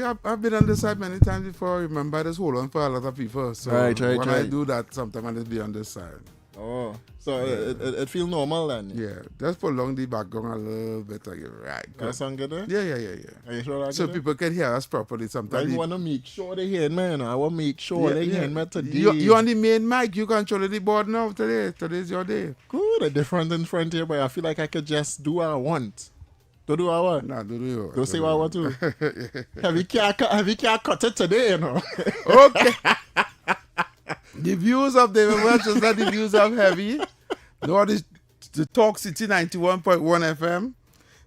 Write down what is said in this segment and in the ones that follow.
I've been on this side many times before. Remember, this hold on for a lot of people. So when I do that, sometimes I just be on this side. Oh, so it feel normal then? Yeah, just prolong the background a little bit. Like, right. That sound good? Yeah. Are you sure so people can hear us properly sometimes. I want to make sure they hear me. I want to make sure they hear me today. You on the main mic. You control the board now today. Today's your day. Good. A different in front here, but I feel like I could just do what I want. Don't do what I want. Nah, do Don't say what I want to. Have you can't cut it today, you know? Okay. The views of David Welch is not the views of Heavy, nor the Talk City 91.1 FM,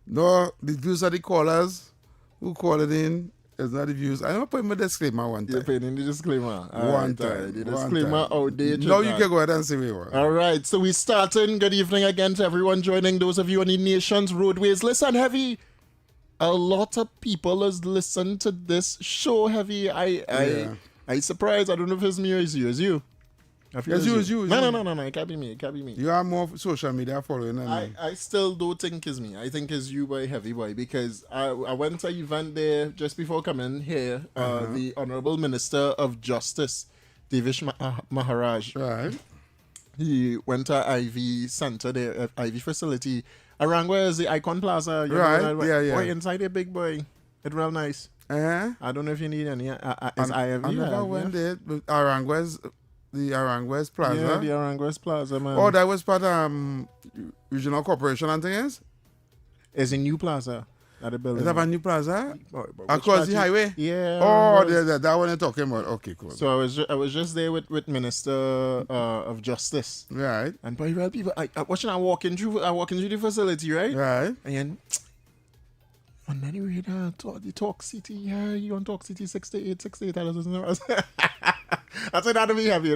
nor the views of the callers who call it in. It's not the views. I'm going to put my disclaimer one time. You're putting in the disclaimer. One time. The disclaimer outdated. Now you can go ahead and say we want. All right, so we starting. Good evening again to everyone joining. Those of you on the nation's roadways. Listen, Heavy. A lot of people has listened to this show, Heavy. I surprised. I don't know if it's me or it's you. It's you. It's you. No. It can't be me. You are more social media following than me. I still don't think it's me. I think it's you, boy, Heavy boy, because I went to an event there just before coming here. The Honorable Minister of Justice, Devish Maharaj. Right. He went to Ivy Center there, Ivy facility. Around where is the Icon Plaza? Yeah. Boy, inside there, big boy. It's real nice. I don't know if you need any. Is IMV? I never went there. The Aranguez Plaza. Yeah, the Aranguez Plaza, man. Oh, that was part of Regional Corporation and things? It's a new plaza at the building. Is that a new plaza? Across the highway? Yeah. Oh, that one you're talking about. Okay, cool. So I was just there with Minister of Justice. Right. And by real people, I walking through the facility, right? Right. And then you read the Talk City. Yeah, you on Talk City 68. I said that'll be heavy.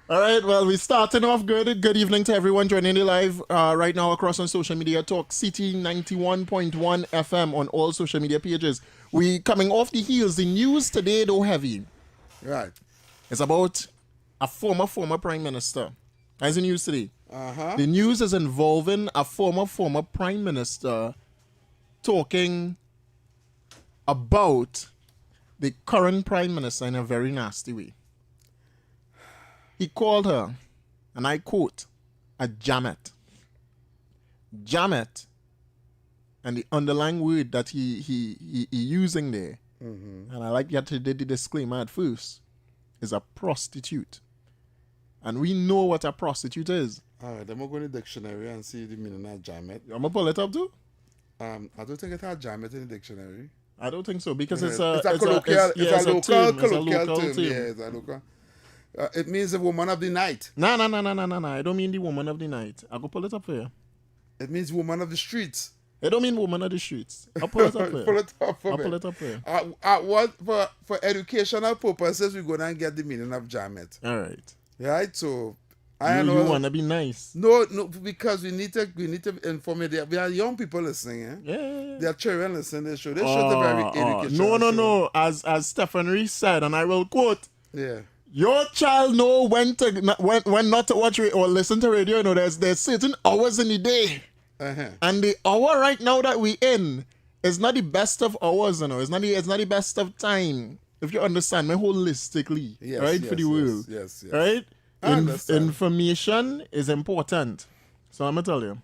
All right, well, we're starting off good. Good evening to everyone joining the live right now across on social media. Talk City 91.1 FM on all social media pages. We coming off the heels. The news today, though, Heavy. Right. It's about a former prime minister. That's the news today. Uh-huh. The news is involving a former prime minister talking about the current prime minister in a very nasty way. He called her, and I quote, a jammet. Jammet, and the underlying word that he using there, and I like that he did the disclaimer at first, is a prostitute. And we know what a prostitute is. All right, I'm going to go in the dictionary and see the meaning of jammet. I'm going to pull it up too? I don't think it has jammet in the dictionary. I don't think so, because it's a local term. Yeah, it's a local. It means the woman of the night. No. I don't mean the woman of the night. I'll go pull it up for you. It means woman of the streets. It don't mean woman of the streets. I'll pull it up for you. Pull it up for I'll me. pull it up for you. For educational purposes, we're going to get the meaning of jammet. All right. Right? So, you want to be nice. No, because we need to inform you. We are young people listening. Yeah. There are children listening to this show. This show is a very educational show. No. As Stephen Reese said, and I will quote. Yeah. Your child know when not to watch or listen to radio. You know, there's certain hours in the day, and the hour right now that we in is not the best of hours. You know, it's not the best of time. If you understand me holistically, for the world, yes. Right. Information is important. So I'm gonna tell you,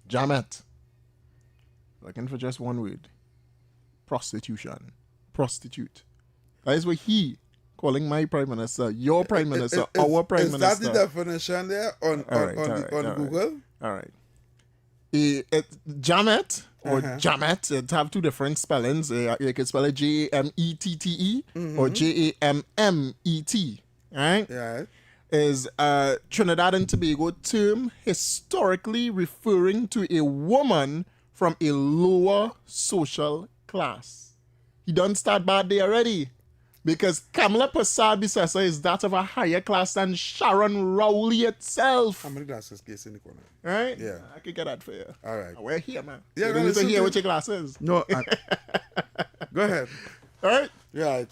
jammet. Looking for just one word: prostitution. Prostitute. That is what he. Calling my prime minister, your prime minister, our prime minister. Is that the definition there on Google? All right. Jammet or jammet, it have two different spellings. You can spell it Jammette or Jammet. Right? Yeah. Is a Trinidad and Tobago term historically referring to a woman from a lower social class. He done start bad there already. Because Kamala Persad-Bissessar is that of a higher class than Sharon Rowley itself. How many glasses case in the corner? Right? Yeah. I can get that for you. All right. We're here, man. Yeah, you need to hear what your glasses. No. Go ahead. All right? Yeah.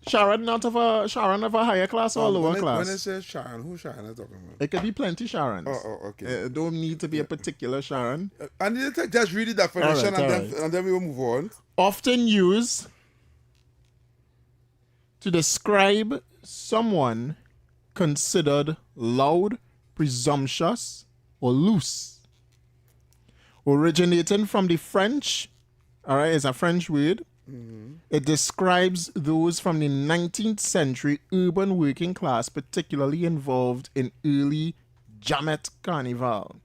Sharon of a higher class or lower class? When it says Sharon, who Sharon are talking about? It could be plenty Sharons. Okay. It don't need to be a particular Sharon. I need to just read the definition All right. and then we will move on. Often used to describe someone considered loud, presumptuous, or loose. Originating from the French, all right, it's a French word. Mm-hmm. It describes those from the 19th century urban working class, particularly involved in early Jamet Carnival.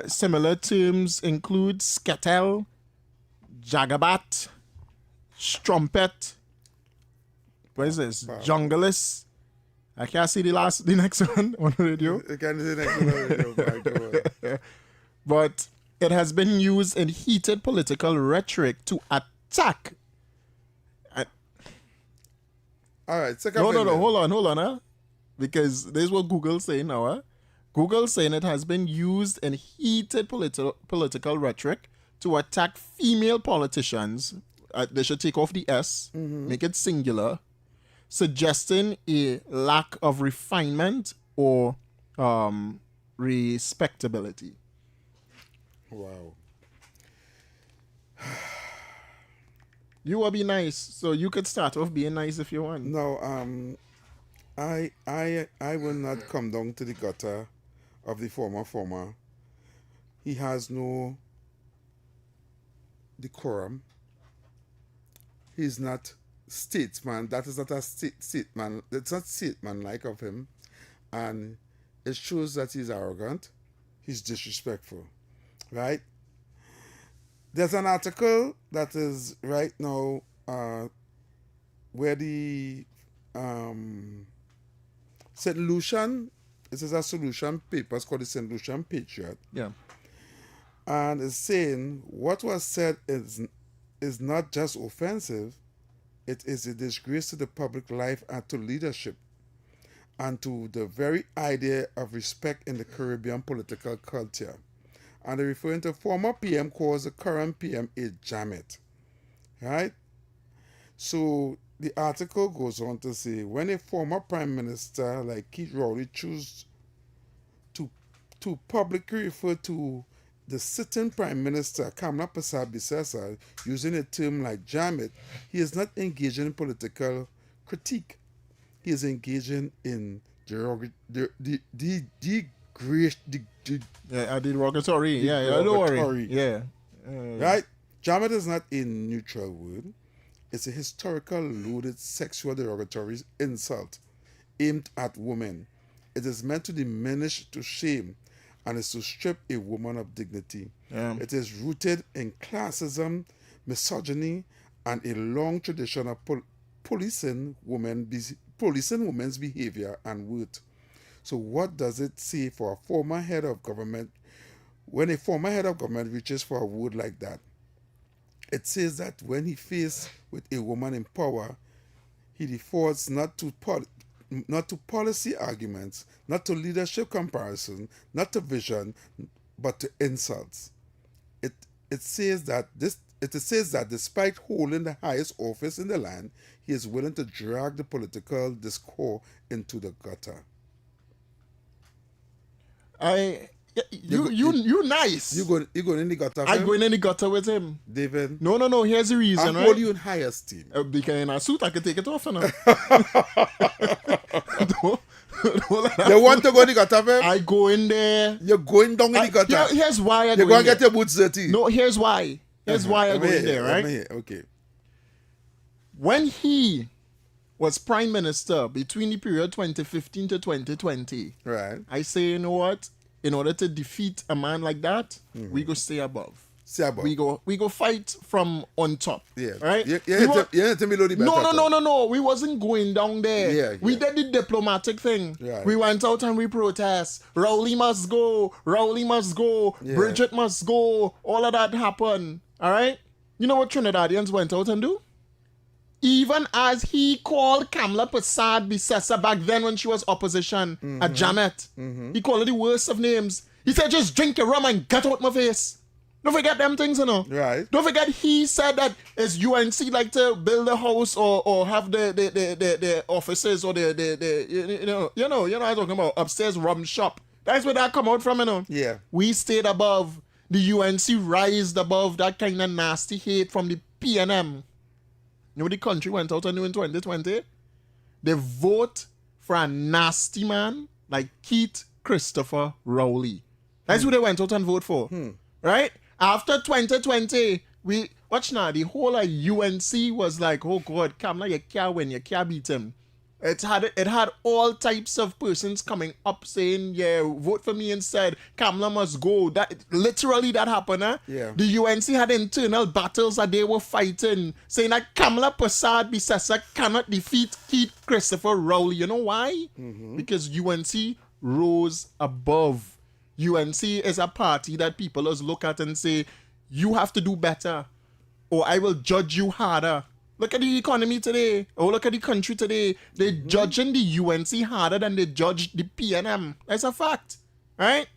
Similar terms include sketel, jagabat, strumpet. What is this? Wow. Junglist. I can't see the next one on the radio. I can't see the next one on the radio. But it has been used in heated political rhetoric to attack. All right, No, hold on, huh? Because this is what Google's saying now, huh? Google's saying it has been used in heated political rhetoric to attack female politicians. They should take off the S, make it singular, suggesting a lack of refinement or respectability. Wow. You will be nice, so you could start off being nice if you want. No, I will not come down to the gutter of the former. He has no decorum. He's not statesman. That is not a statesman. It's not statesman-like of him. And it shows that he's arrogant. He's disrespectful. Right? There's an article that is right now where the St. Lucian, this is a solution paper, it's called the St. Lucian Patriot. Yeah. And it's saying what was said is not just offensive, it is a disgrace to the public life and to leadership and to the very idea of respect in the Caribbean political culture. And they're referring to former PM calls the current PM a jamet. Right? So the article goes on to say, when a former prime minister like Keith Rowley chooses to publicly refer to the sitting prime minister, Kamla Persad-Bissessar, using a term like jamet, he is not engaging in political critique. He is engaging in derogatory. Yeah, don't worry. Yeah. Right? Jamet is not a neutral word. It's a historical loaded sexual derogatory insult aimed at women. It is meant to diminish, to shame, and is to strip a woman of dignity. Yeah. It is rooted in classism, misogyny, and a long tradition of policing women's behavior and worth. So what does it say for a former head of government when a former head of government reaches for a word like that? It says that when he faced with a woman in power, he defaults not to policy arguments, not to leadership comparison, not to vision, but to insults. It says that despite holding the highest office in the land, he is willing to drag the political discourse into the gutter. You nice. You going in the gutter? I going in the gutter with him, David. No. Here's the reason. I hold you in high esteem. Because in a suit, I can take it off now. You want to go in the gutter, man? I go in there. You're going down in the gutter. Here's why I go in there. You're going to get your boots dirty. No, here's why. Here's why I go in there, right? Okay. When he was prime minister between the period 2015 to 2020, right? I say, you know what? In order to defeat a man like that, we go stay above. We go fight from on top. Yeah. Right? Tell me No. We wasn't going down there. Yeah. We did the diplomatic thing. Right. We went out and we protest. Rowley must go. Yeah. Bridget must go. All of that happened. All right? You know what Trinidadians went out and do? Even as he called Kamla Persad-Bissessar back then when she was opposition, a jamet. He called her the worst of names. He said, just drink your rum and get out my face. Don't forget them things, you know. Right. Don't forget he said that his UNC like to build a house or have the offices or the you know I'm talking about upstairs rum shop. That's where that come out from, you know. Yeah. We stayed above. The UNC rised above that kind of nasty hate from the PNM. You know what the country went out and do in 2020? They vote for a nasty man like Keith Christopher Rowley. That's who they went out and vote for. Right? After 2020, watch now, the whole of UNC was like, oh God, Kamala, you can't win, you can't beat him. It had all types of persons coming up saying, yeah, vote for me instead. Kamala must go. That happened, huh? Yeah. The UNC had internal battles that they were fighting, saying that Kamala Prasad Bisasa cannot defeat Keith Christopher Rowley. You know why? Because UNC rose above. UNC is a party that people just look at and say, you have to do better, or I will judge you harder. Look at the economy today. Oh, look at the country today. They're judging the UNC harder than they judge the PNM. That's a fact. Right?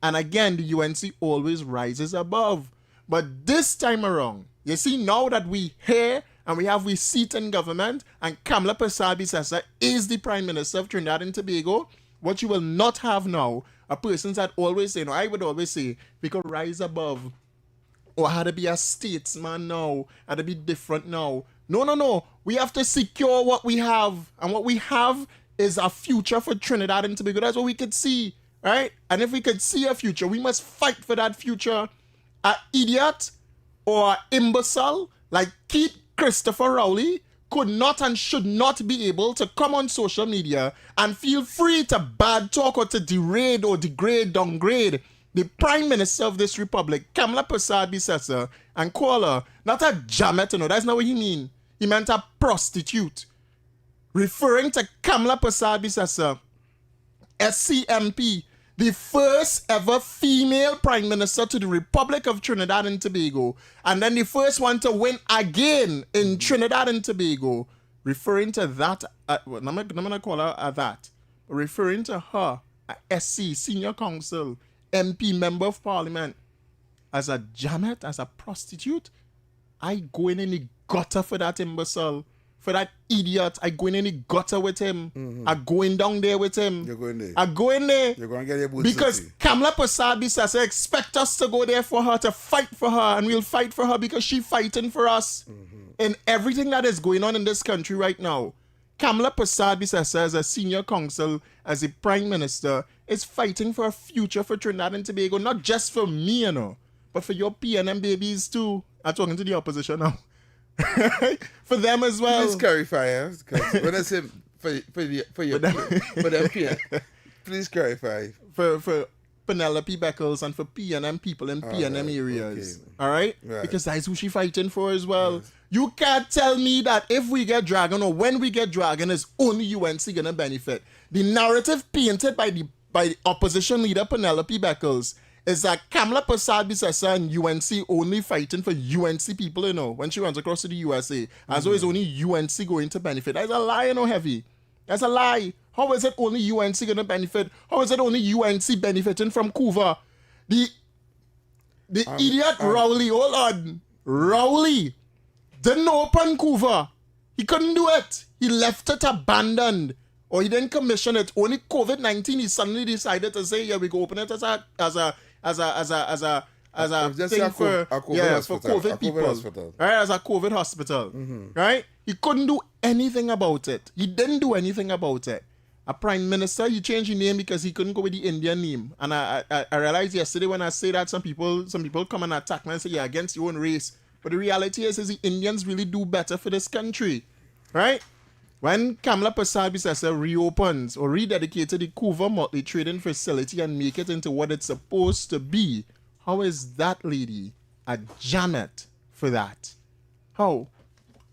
And again, the UNC always rises above. But this time around, you see, now that we here and we seat in government and Kamala Prasad Bisasa is the Prime Minister of Trinidad and Tobago, what you will not have now are persons that always say, I would always say, we could rise above. Or had to be a statesman now, had to be different now. No. We have to secure what we have. And what we have is a future for Trinidad and Tobago. That's what we could see, right? And if we could see a future, we must fight for that future. An idiot or an imbecile like Keith Christopher Rowley could not and should not be able to come on social media and feel free to bad talk or to degrade or downgrade the Prime Minister of this republic, Kamala Prasad Bisasa, and call her not a jamet, that's not what he mean. He meant a prostitute. Referring to Kamala Prasad Bisasa, SCMP, the first ever female Prime Minister to the Republic of Trinidad and Tobago, and then the first one to win again in Trinidad and Tobago. Referring to that, I'm not going to call her that, but referring to her, SC, Senior Council, MP, Member of Parliament, as a jamet, as a prostitute, I go in the gutter for that imbecile, for that idiot. I go in the gutter with him. I going down there with him. You're going there. I go in there. You're going to get your boots because Kamala Prasad Bisasa expect us to go there for her, to fight for her, and we'll fight for her because she's fighting for us. In everything that is going on in this country right now, Kamala Prasad Bisasa, as a senior council, as a prime minister, is fighting for a future for Trinidad and Tobago, not just for me, but for your PNM babies too. I'm talking to the opposition now. For them as well. Please clarify, because when I say for them PNM, please clarify. For Penelope Beckles and for PNM people in PNM areas. Okay. All right? Because that's who she fighting for as well. Yes. You can't tell me that if we get dragon or when we get dragon is only UNC gonna benefit. The narrative painted by opposition leader Penelope Beckles is that Kamala Prasad Bisasa and UNC only fighting for UNC people, when she runs across to the USA. As though it's only UNC going to benefit. That's a lie, Heavy. That's a lie. How is it only UNC going to benefit? How is it only UNC benefiting from Cuba? The idiot Rowley, hold on. Rowley didn't open Cuba. He couldn't do it. He left it abandoned. Or he didn't commission it. Only COVID-19, he suddenly decided to say, yeah, we go open it as a thing for COVID people. Hospital. Right, as a COVID hospital. Right? He couldn't do anything about it. He didn't do anything about it. A prime minister, he changed his name because he couldn't go with the Indian name. And I realized yesterday when I say that some people come and attack me and say, yeah, against your own race. But the reality is the Indians really do better for this country. Right? When Kamala Prasad Bisasa reopens or rededicated the Cuba multi-trading facility and make it into what it's supposed to be, how is that lady a janet for that? How?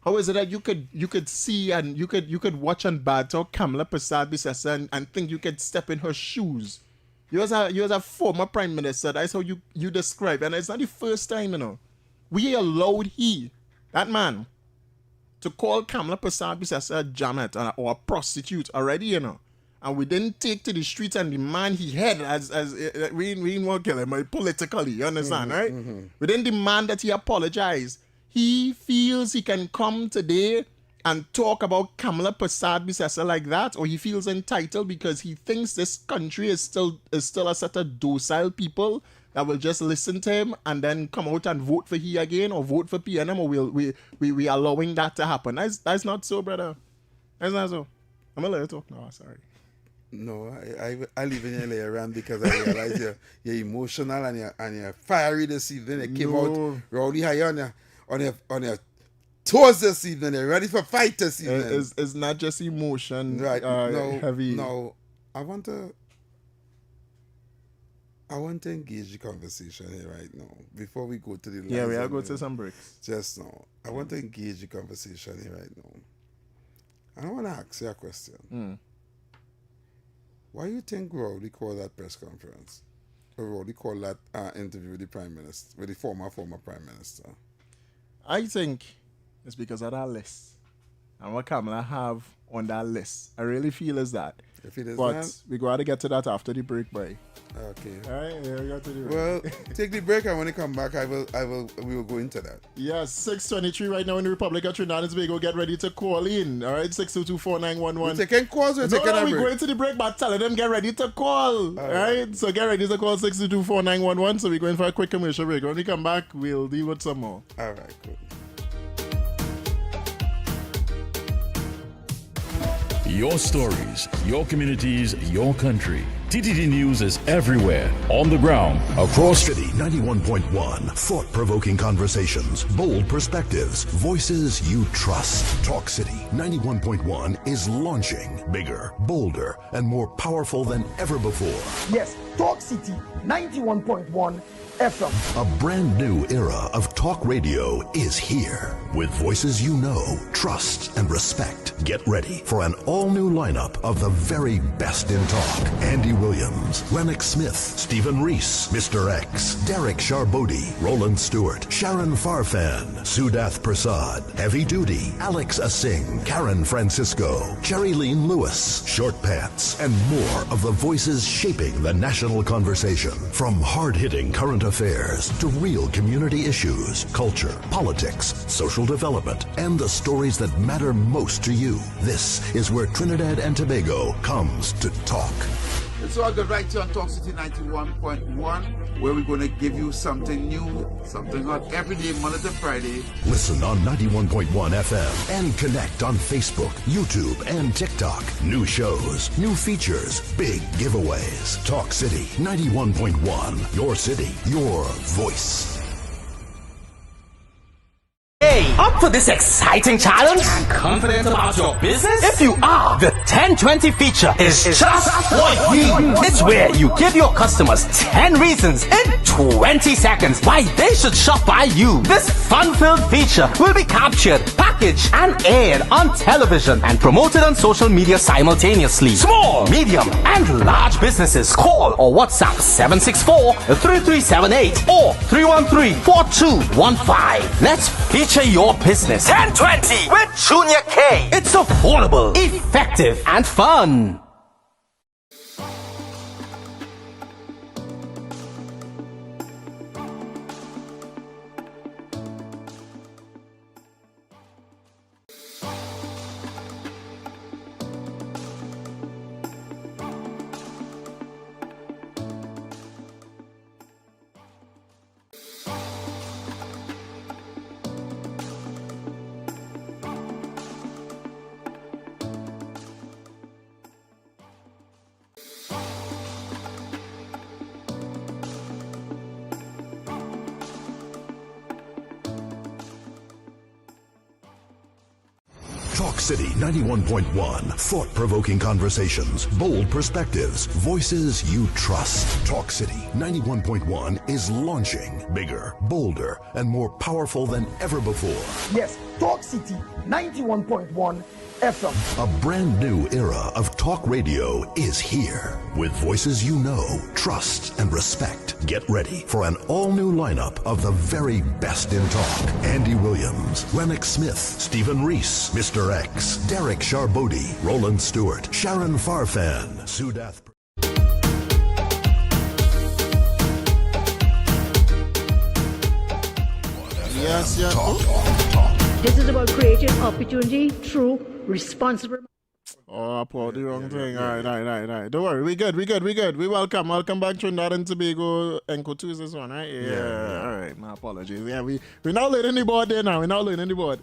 How is it that you could see and you could watch and bad talk Kamala Prasad Bisasa and think you could step in her shoes? You as a former prime minister, that's how you describe, and it's not the first time, We allowed that man, to call Kamala Prasad Bisasa a janet or a prostitute already, And and we didn't take to the streets and demand he head as we didn't want to kill him politically, you understand, right? We didn't demand that he apologize. He feels he can come today and talk about Kamala Persad like that, or he feels entitled because he thinks this country is still a set of docile people that will just listen to him and then come out and vote for he again or vote for PNM, or we allowing that to happen. That's not so, brother. That's not so. I'm gonna let you talk. No, sorry. No, I leave in your layer around because I realize you're emotional and you're fiery this evening. You came out rowdy high on your toes this evening. You're ready for fight this evening. It's not just emotion, right? Heavy. No, I want to engage the conversation here right now before we go to the. Yeah, we are going to some breaks. Just now, I want to engage the conversation here right now. I want to ask you a question. Why you think Rowdy called that press conference? Or Rowdy called that interview with the Prime Minister, with the former Prime Minister? I think it's because of that list and what Kamala have on that list. I really feel is that. But we got to get to that after the break, boy. Okay. All right, yeah, we got to do it. Well, take the break, and when you come back, we will go into that. Yes, 6:23 right now in the Republic of Trinidad and Tobago. Get ready to call in. All right, 622-4911. We're taking calls. We're taking a break. We're going to the break, but telling them get ready to call. All right, so get ready to call 622-4911. So we're going for a quick commercial break. When we come back, we'll deal with some more. All right, cool. Your stories, your communities, your country. TTT News is everywhere, on the ground, across City 91.1. Thought-provoking conversations, bold perspectives, voices you trust. Talk City 91.1 is launching bigger, bolder, and more powerful than ever before. Yes, Talk City 91.1 FM. A brand new era of talk radio is here. With voices you know, trust, and respect. Get ready for an all-new lineup of the very best in talk. Andy Williams, Lennox Smith, Stephen Reese, Mr. X, Derek Charbodi, Roland Stewart, Sharon Farfan, Sudath Prasad, Heavy Duty, Alex Asing, Karen Francisco, Cherry-Leen Lewis, Short Pants, and more of the voices shaping the national conversation. From hard-hitting current affairs to real community issues, culture, politics, social development, and the stories that matter most to you. This is where Trinidad and Tobago comes to talk. It's all good right here on Talk City 91.1, where we're going to give you something new, something hot every day, Monday to Friday. Listen on 91.1 FM and connect on Facebook, YouTube, and TikTok. New shows, new features, big giveaways. Talk City 91.1. Your city, your voice. Hey, up for this exciting challenge? Confident about your business? If you are, the 1020 feature is just for you. It's where you give your customers 10 reasons in 20 seconds why they should shop by you. This fun-filled feature will be captured, packaged, and aired on television and promoted on social media simultaneously. Small, medium, and large businesses call or WhatsApp 764-3378 or 313-4215. Let's feature your business. 1020 with Junior K. It's affordable, effective, and fun. Talk City 91.1. Thought-provoking conversations, bold perspectives, voices you trust. Talk City 91.1 is launching bigger, bolder, and more powerful than ever before. Yes, Talk City 91.1 FM. A brand new era of talk radio is here. With voices you know, trust, and respect. Get ready for an all-new lineup of the very best in talk. Andy Williams, Lennox Smith, Stephen Reese, Mr. X, Derek Charbodi, Roland Stewart, Sharon Farfan, Sudath. Yes, yes. This is about creating opportunity through responsible. Oh, I pulled the wrong thing. All right. Don't worry. We good. We welcome back Trinidad and Tobago Enco Tuesdays one, right? Yeah. All right. My apologies. Yeah, we're not learning the board there now. We're not learning the board.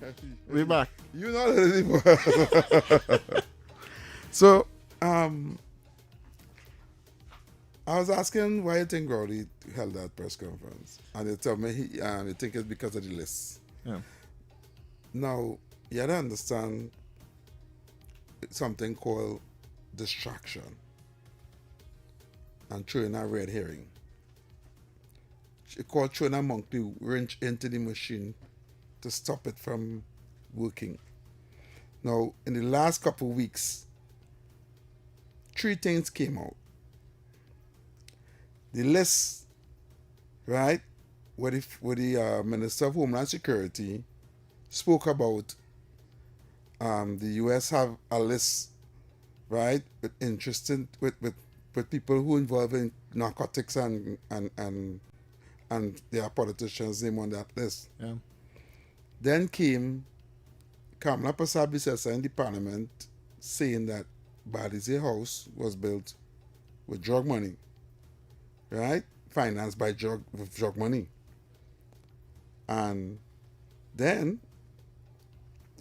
We're back. You're not learning the board. So, I was asking why you think Rowley held that press conference, and they tell me they think it's because of the list. Yeah. Now, you have to understand something called distraction and throwing a red herring. It's called throwing a monkey wrench into the machine to stop it from working. Now, in the last couple of weeks, 3 things came out. The list, right, where the Minister of Homeland Security spoke about the U.S. have a list, right, with people who involved in narcotics and there are politicians named on that list. Yeah. Then came Kamala Persad in the Parliament saying that Balize House was built with drug money, right, financed by drug money, and then,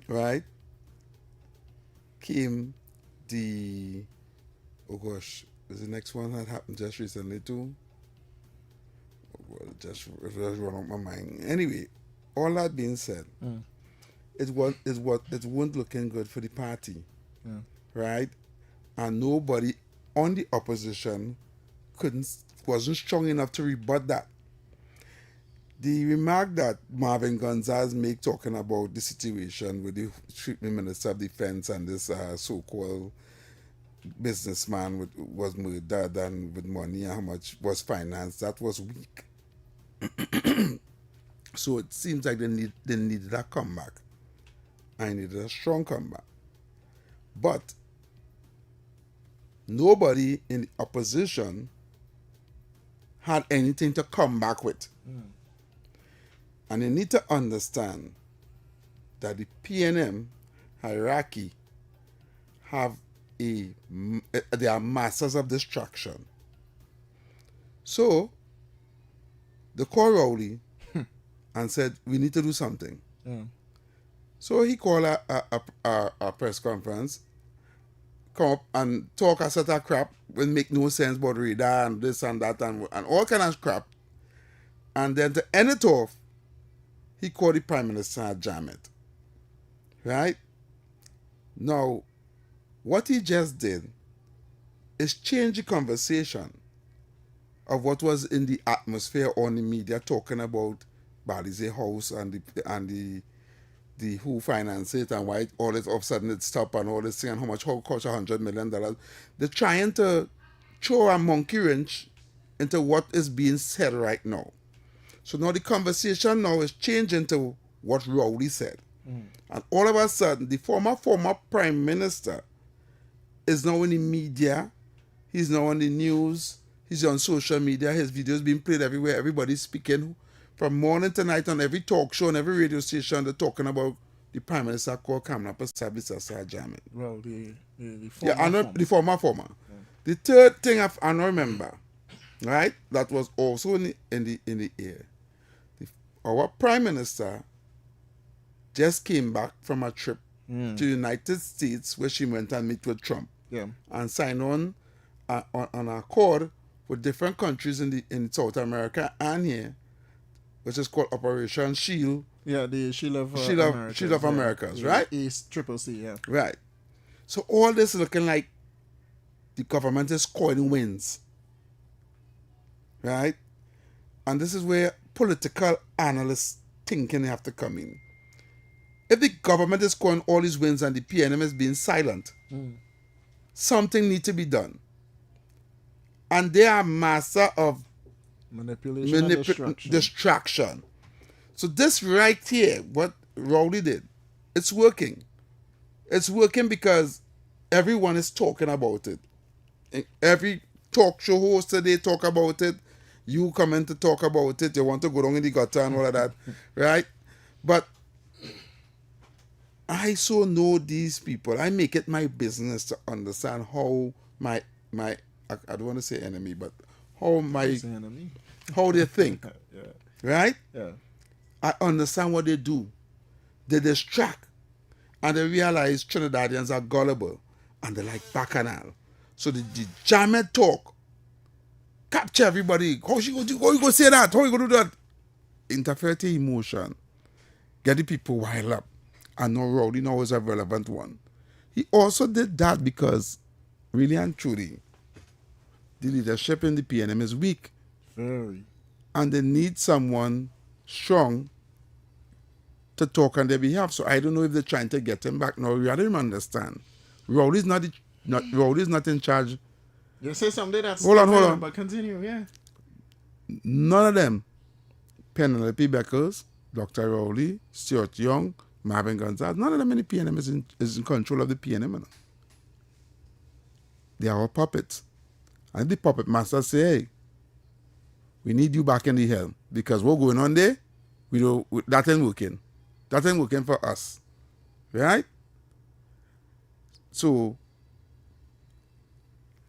right, came the, oh gosh, is the next one that happened just recently too? Well, just run out my mind. Anyway, all that being said, it wasn't looking good for the party, right? And nobody on the opposition wasn't strong enough to rebut that. The remark that Marvin Gonzalez made talking about the situation with the Minister of Defense and this so-called businessman was murdered and with money and how much was financed, that was weak. So it seems like they needed a comeback. I needed a strong comeback. But nobody in the opposition had anything to come back with. And you need to understand that the PNM hierarchy they are masters of distraction. So they called Rowley and said, we need to do something. So he called a press conference, come up and talk a set of crap, will make no sense about radar and this and that and all kind of crap. And then to end it off, he called the Prime Minister and jam it. Right? Now, what he just did is change the conversation of what was in the atmosphere on the media talking about Balize House and the who financed it and why all this all of a sudden it stopped and all this thing and how cost $100 million. They're trying to throw a monkey wrench into what is being said right now. So now the conversation now is changing to what Rowley said. And all of a sudden, the former Prime Minister is now in the media. He's now on the news. He's on social media. His videos being played everywhere. Everybody's speaking from morning to night on every talk show, on every radio station. They're talking about the Prime Minister called Kamala Persad jamming. Well, the former. Yeah. The third thing I remember, right, that was also in the air. Our Prime Minister just came back from a trip to the United States where she went and met with Trump and signed on an accord with different countries in South America and here, which is called Operation Shield. Yeah, the Shield of Americas. Shield of Americas, right? East Triple C, yeah. Right. So all this is looking like the government is coining wins. Right? And this is where political analysts thinking have to come in. If the government is scoring all these wins and the PNM is being silent, something needs to be done. And they are master of Manipulation and distraction. So this right here, what Rowley did, it's working. It's working because everyone is talking about it. Every talk show host today talk about it. You come in to talk about it. You want to go down in the gutter and all of that, right? But I so know these people. I make it my business to understand how my I don't want to say enemy, but how they think, right? Yeah. I understand what they do. They distract, and they realize Trinidadians are gullible, and they like bacchanal. So the jam it talk, capture everybody. How you go say that? How you go do that? Interfere to emotion, get the people wild up, and no Rowley now is a relevant one. He also did that because, really and truly, the leadership in the PNM is weak. Very. And they need someone strong to talk on their behalf. So I don't know if they're trying to get him back. No, I don't understand. Rowley's not in charge. You say something that's hold on. But continue, yeah. None of them. Penelope Beckers, Dr. Rowley, Stuart Young, Marvin Gonzalez, none of them in the PNM is in control of the PNM. They are all puppets. And the puppet master say, hey, we need you back in the helm because what's going on there, that ain't working. That ain't working for us. Right? So,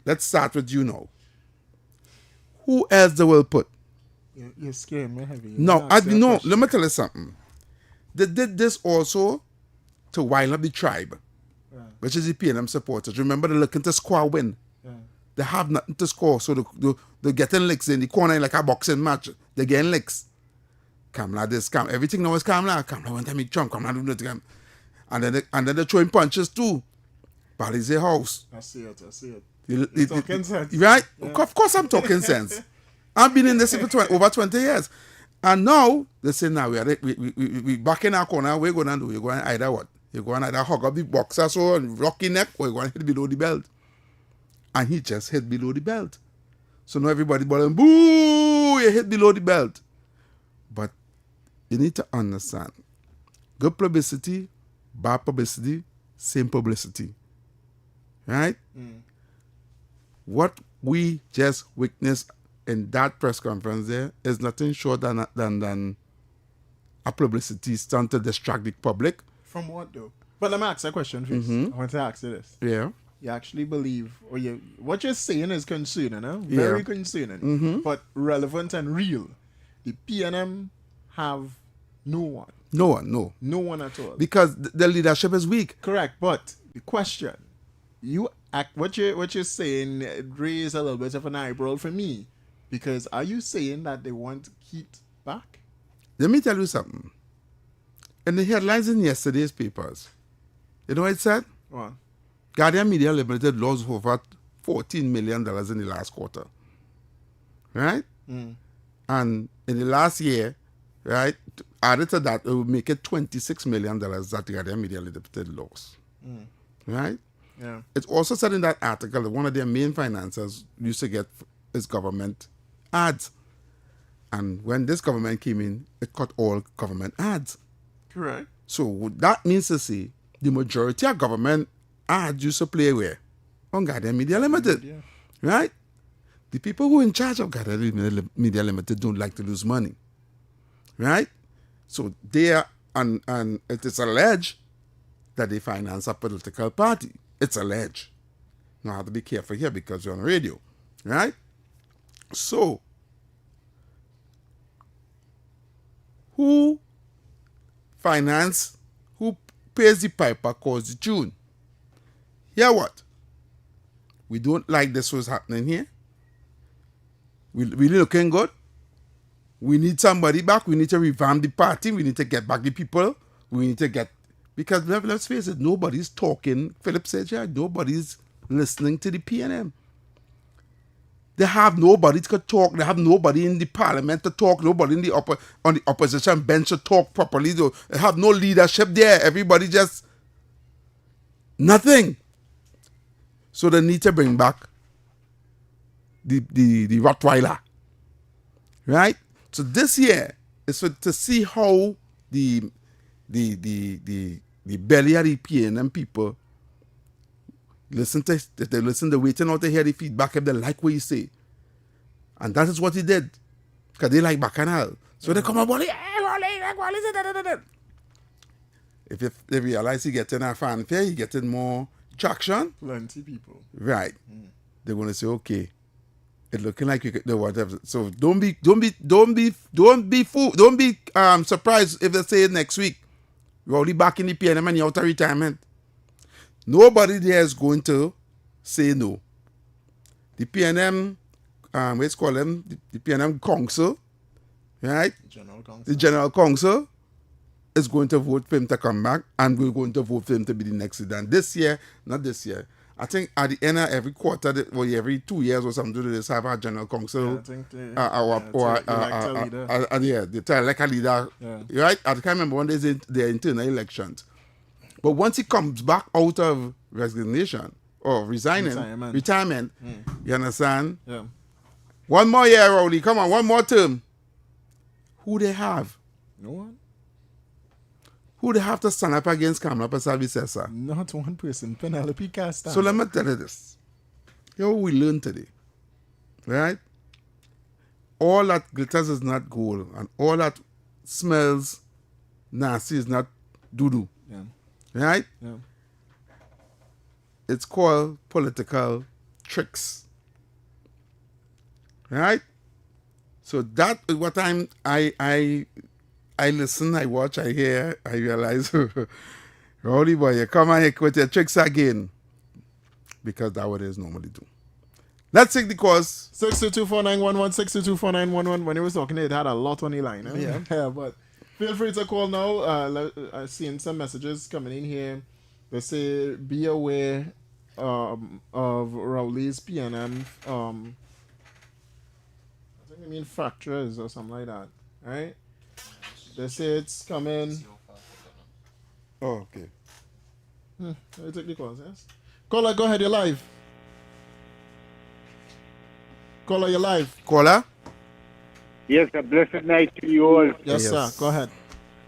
let's start with you now. Who else they will put? You're scared, man. Heavy. No, let me tell you something. They did this also to wind up the tribe, which is the PNM supporters. Remember, they're looking to score win. They have nothing to score, so they're getting licks in the corner like a boxing match. They're getting licks. Kamala this, everything now is Kamala. Kamala went to meet Trump. Kamala do that. And then they're throwing punches too. Bali's house. I see it. You're talking sense. Right? Yeah. Of course I'm talking sense. I've been in this for over 20 years. And now, they say, now we back in our corner. What are you going to do? You're going to either what? You're going to either hug up the boxer so and rocky neck, or you're going to hit below the belt. And he just hit below the belt. So now everybody bawling, boo, you hit below the belt. But you need to understand, good publicity, bad publicity, same publicity. Right? What we just witnessed in that press conference there is nothing short than a publicity stunt to distract the public. From what though? But let me ask a question first. I want to ask you this. Yeah. You actually believe, or what you're saying is concerning, huh? Very concerning, but relevant and real. The PNM have no one. No one at all. Because the leadership is weak. Correct, but the question, what you're saying raised a little bit of an eyebrow for me, because are you saying that they want Keith back? Let me tell you something. In the headlines in yesterday's papers, you know what it said? What? Guardian Media Limited lost over $14 million in the last quarter. Right? And in the last year, right, added to that, it would make it $26 million that Guardian Media Limited lost. Right? Yeah. It's also said in that article that one of their main financiers used to get his government ads. And when this government came in, it cut all government ads. Correct. So that means to say the majority of government ads used to play where? On Guardian Media Limited. Right? The people who are in charge of Guardian Media Limited don't like to lose money. Right? So they are, and it is alleged that they finance a political party. It's alleged. Now I have to be careful here because you're on radio. Right? So, who pays the piper calls the tune? Hear what? We don't like this what's happening here. We really looking good. We need somebody back. We need to revamp the party. We need to get back the people. We need to get... Because let's face it, nobody's talking. Philip said, yeah, nobody's listening to the PNM. They have nobody to talk. They have nobody in the parliament to talk. Nobody in the on the opposition bench to talk properly. They have no leadership there. Everybody just nothing. So they need to bring back the Rottweiler, right? So this year is to see how the belly of the PNM people listen to they waiting out to hear the feedback if they like what you say. And that is what he did. Because they like Bacchanal. So they come about it. If they realize he getting a fanfare, he getting more traction. Plenty people. Right. They're gonna say, okay, it's looking like you could do whatever. So don't be surprised if they say it next week. You're already back in the PNM and you're out of retirement. Nobody there is going to say no. The PNM, what's called them? The PNM Council, right? The General Council is going to vote for him to come back, and we're going to vote for him to be the next leader. This year, not this year. I think at the end of every quarter, or every 2 years or something, they just have our General Council. They try like a leader, right? I can't remember when there's their internal elections. But once he comes back out of resignation or retirement, you understand? Yeah. One more year, Rowley. Come on, one more term. Who they have? No one. Who they have to stand up against Kamala Persaud-Vicessa? Not one person. Penelope Castan. So let me tell you this. You know what we learned today? Right? All that glitters is not gold, and all that smells nasty is not doo-doo. Yeah. Right? Yeah. It's called political tricks. Right? So that is what I listen, I watch, I hear, I realize, Rowdy boy, you come and with your tricks again. Because that's what it is normally do. Let's take the course. 6224911, 6224911. When he was talking, it had a lot on the line. Yeah, but feel free to call now. I've seen some messages coming in here. They say, be aware of Rowley's PNM. I think they mean fractures or something like that. Right? They say it's coming. Oh, okay. Let me take the calls, yes? Caller, go ahead, you're live. Caller, you're live. Caller? Yes, a blessed night to you all. Yes, sir. Go ahead.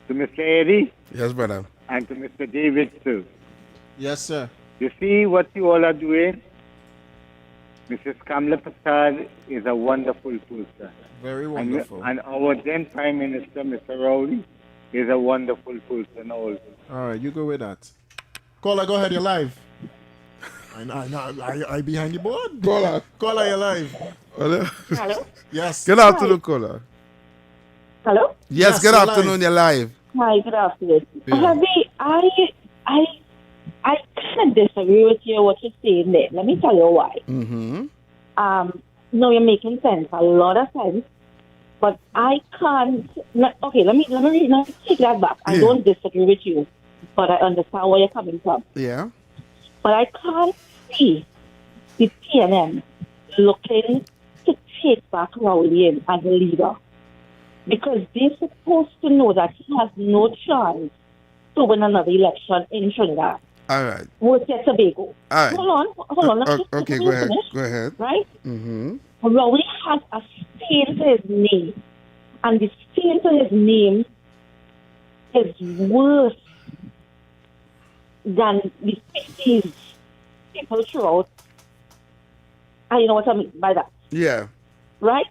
To Mr. Eddie. Yes, brother. And to Mr. David, too. Yes, sir. You see what you all are doing? Mrs. Kamala Persaud is a wonderful person. Very wonderful. And our then Prime Minister, Mr. Rowley, is a wonderful person also. All right, you go with that. Caller, go ahead, you're live. I behind the board. Caller, you're live. Hello? Yes. Good afternoon, caller. Hello? Yes, good afternoon, you're live. Hi, good afternoon. Yeah. Harvey, I kind of disagree with you what you're saying there. Let me tell you why. Mm-hmm. No, you're making sense, a lot of sense. But I can't. Okay, let me take that back. I don't disagree with you, but I understand where you're coming from. Yeah. But I can't see the PNM looking to take back Rowley as a leader, because they're supposed to know that he has no chance to win another election in Trinidad. All right. With Tobago. All right. Hold on. Okay, go ahead. Finish, go ahead. Right? Mm-hmm. Rowley has a stain to his name, and the stain to his name is worse than the 50s people throughout. And you know what I mean by that? Yeah. Right?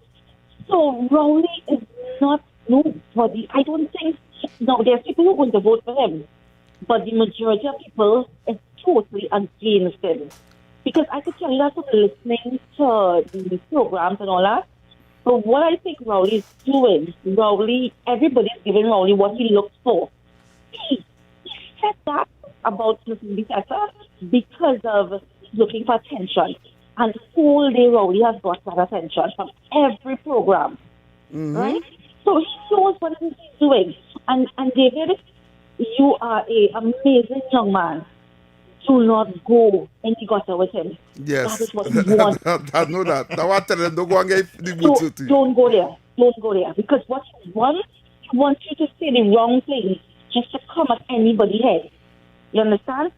So Rowley is not nobody. I don't think, no, there's people who are going to vote for him, but the majority of people is totally against him. Because I could tell you that from listening to the programs and all that. But what I think Rowley is doing, everybody's giving Rowley what he looks for. He said that about Mrs. Vicessa because of looking for attention. And whole day Rowley has got that attention from every program. Mm-hmm. Right? So he knows what he's doing. And David, you are an amazing young man. do not go in the gutter with him. Yes. That is what he wants. I know that. Now I tell them, don't go and get the So boots to you. don't go there. Don't go there. Because what he wants you to say the wrong thing just to come at anybody's head. You understand?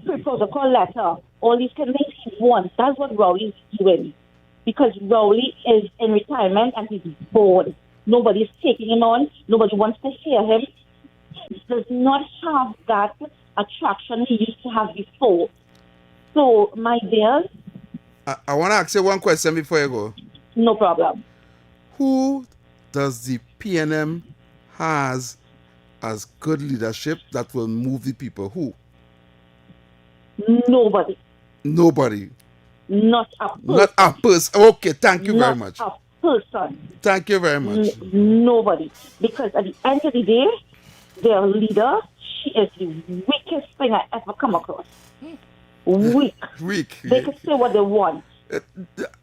Pre-protocol letter, all these kind of things he wants. That's what Rowley is doing. Because Rowley is in retirement and he's bored. Nobody's taking him on. Nobody wants to hear him. He does not have that attraction he used to have before. So, my dears. I want to ask you one question before you go. No problem. Who does the PNM has as good leadership that will move the people? Who? Nobody. Nobody. Not a person. Not a person. Okay, thank you very much. Not a person. Thank you very much. Nobody. Because at the end of the day, their leader, she is the weakest thing I ever come across. Weak. They can say what they want.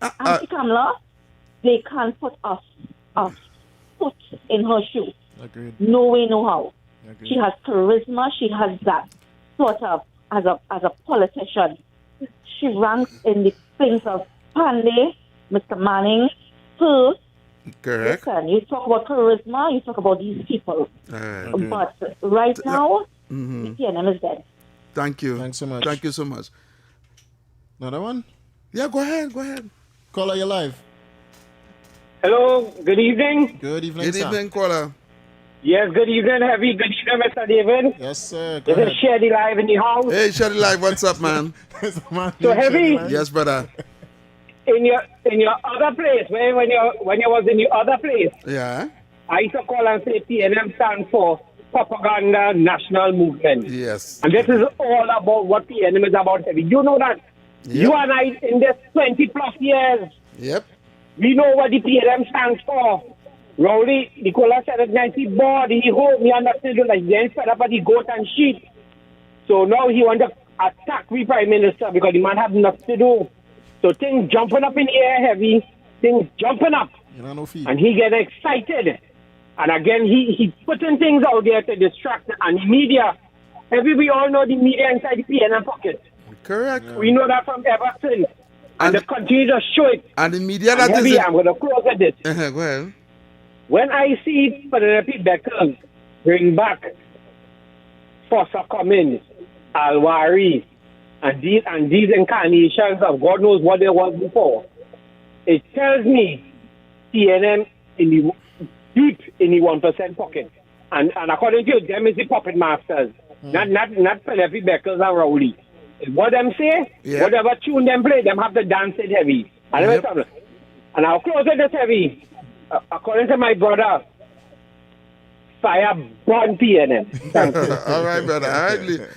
Auntie Kamala, they can't put a foot in her shoe. Agreed. No way, no how. Agreed. She has charisma. She has that sort of, as a politician. She ranks in the things of Pandey, Mr. Manning, her. Correct. Listen, you talk about charisma, you talk about these people. But right now, the PNM is dead. Thank you. Thanks so much. Thank you so much. Another one? Yeah, go ahead. Caller, you're live. Hello, good evening. Good evening, Good sir. evening, caller. Yes, good evening, Heavy. Good evening, Mr. David. Yes, sir. Go This ahead. is Shady Live in the house. Hey, Shelly Live, what's up, man? So, Heavy, Yes, brother. in your other place, when you was in your other place, Yeah. I used to call and say PNM stands for Propaganda National Movement. Yes. And this is all about what PNM is about, Heavy. You know that. Yep. You and I, in this 20 plus years, Yep. we know what the PNM stands for. Rowley, Nicola said it nice. He bored, he hoped, he understood, like, he ain't fed up at the goat and sheep. So now he want to attack the Prime Minister because the man have nothing to do. So things jumping up in the air, Heavy. Things jumping up. You know, no fee. And he get excited. And again, he putting things out there to distract. And the media, Heavy, we all know the media inside the PNM pocket. Correct. Yeah. We know that from Everton. And they continue to show it. And the media and that Heavy, is... I'm going to close at this. Go ahead. When I see Penelope Beckers bring back Fossa Cummins, Alwari, and these incarnations of God knows what they was before, it tells me PNM deep in the 1% pocket. And according to them, it's the puppet masters, not Penelope Beckers and Rowley. What them say, whatever tune them play, them have to dance it Heavy. And I'll close it this Heavy. According to my brother, fire burn PNM. Thank you. All right, brother.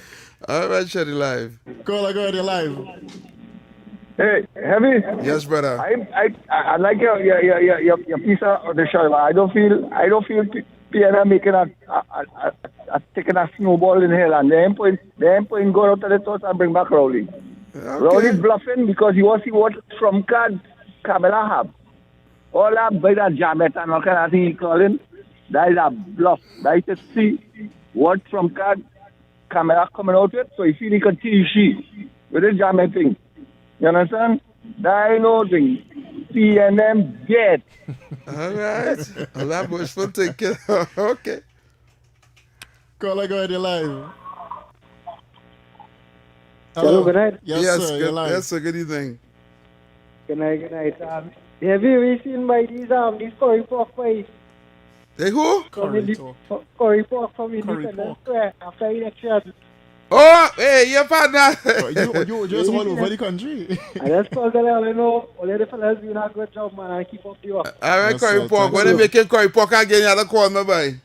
All right, Shady Live. Caller, go ahead, you're live. Hey, Heavy. Yes, brother. I like your piece of the show. I don't feel PNM making taking a snowball in hell, and they ain't putting go out to the toast and bring back Rowley. Okay. Rowley's bluffing because he wants to see what from card Kamala have. All that by that Jamet and all kind of thing he calling, that is a bluff. That is to see what from card Kamala coming out with, so he feel he can tease she with the Jamet thing. You understand? That ain't no thing. PNM dead. All right. A lot more fun to take. Okay. Caller, go ahead, you're live. Hello, good night. Yes, sir, you're live. Yes, sir, good evening. Good night. Have you seen by these curry pork pies? They who? Curry pork from Independence Square after election. Oh, hey, your partner. you just all over the country. I just called them, I know, all the fellas doing a good job, man, and keep up the work. All right, Yes, curry sir, pork. thank When you. they making curry pork again, you have to call me, boy.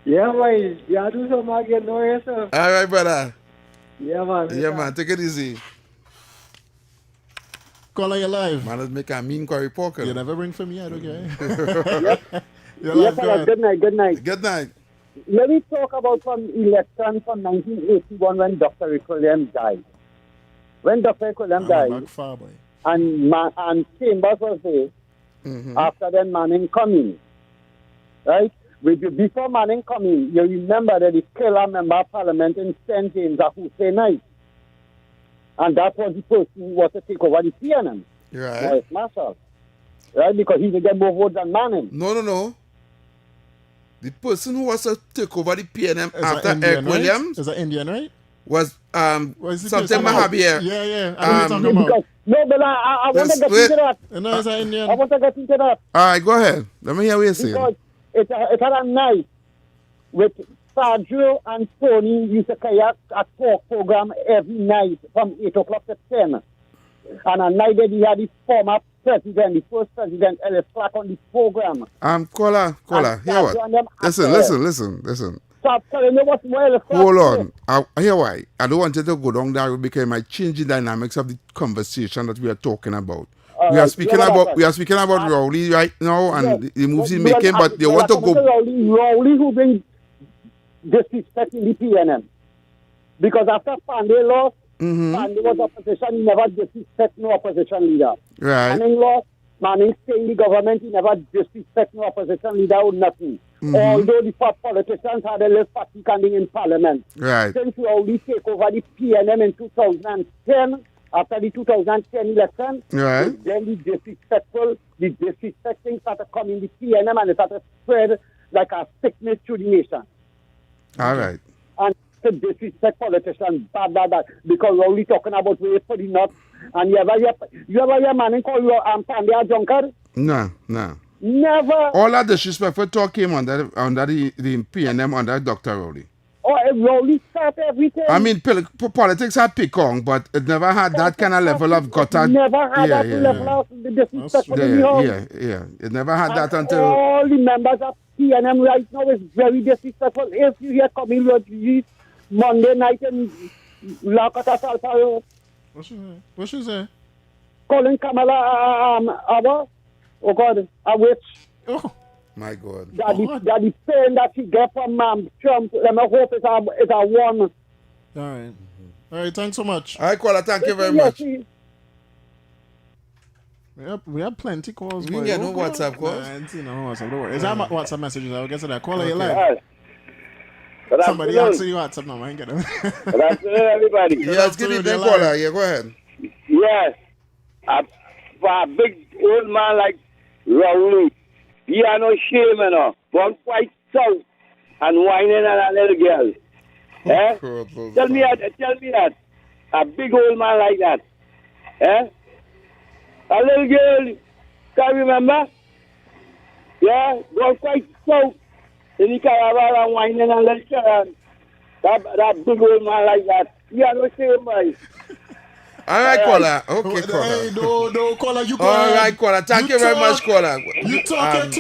Yeah, man, you do something again, know yourself. All right, brother. Yeah, man. Yeah, man, take it easy. Caller, you're live. Man, let's make a mean curry pork. You never ring for me, I don't care. You're Yes, live, go ahead. good night. Good night. Let me talk about some election from 1981 when Dr. Equilium died. When Dr. Equilium died, Back far, boy. and Chambers was there, after then Manning coming, right? Before Manning coming, you remember that he killed a member of parliament in St. James, a Hussein night. And that was the person who was to take over the PNM. Right. Morris Marshall. Right? Because he would get more votes than Manning. No. The person who was to take over the PNM Is after that Indian, Eric right? Williams Is that Indian, right? was Was it something person- Mahabir. Yeah. I know what you're talking about. Because, no, but I want to get Wait. into that. No, is that Indian? I want to get into that. All right, go ahead. Let me hear what you're saying. Because it had a night with Sergio and Tony used to kayak a talk program every night from 8 o'clock to 10. And a night that he had the former president, the first president, Ellis Clark on the program. Caller, hear what? Listen. Stop telling me what's more Ellis Clark Hold said. on. I hear why. I don't want you to go down there because it might change the dynamics of the conversation that we are talking about. We are speaking about Rowley right now and the moves he's making, but they want to go. Rowley who been disrespecting the PNM. Because after Pandey lost, Pandey was opposition, he never disrespect no opposition leader. Right. Manning lost, Manning stay in the government, he never disrespect no opposition leader or nothing. Although the politicians had a little fatigue in parliament. Right. Since Rowley take over the PNM in 2010, after the 2010 election, Right. then the disrespecting started coming the PNM and it started to spread like a sickness to the nation. All right. And to disrespect politicians, bad. Because we're only talking about wait for the nuts. And you ever hear Manning call you Pandey a drunkard? No. Never. All that disrespectful talk came under the PNM under Dr. Rowley. Oh, Rowley start everything. I mean, politics had pickong, but it never had that kind of level of gutter. Never had that level of disrespect for the house. Yeah. It never had that until. All the members of PNM right now is very disrespectful. If you hear coming Rodriguez Monday night in Lakota Salfaro, What she say? calling Kamala oh God, a witch. Oh. My God. That the pain that she get from Trump, let me hope it's a one. All right, thanks so much. All right, caller, thank you very much. We have plenty calls. We get no WhatsApp calls. Nah, I ain't seen no WhatsApp. Don't worry. Is that WhatsApp messages? I'll get to that. Caller, you live. Somebody answer your WhatsApp now. I ain't get them. Good afternoon, everybody. Yes, good evening, caller. Yeah, go ahead. Yes. For a big old man like Rowley, he had no shame, you know. Gone quite south and whining at a little girl. Tell me that. A big old man like that. A little girl, can you remember? Yeah, gone quite south in the caravan and whining and little girl. That big old man like that. He had no shame, boy. All right, caller. Okay, caller. Hey, no, caller. You go All ahead. right, caller. Thank you very much, caller. You talk.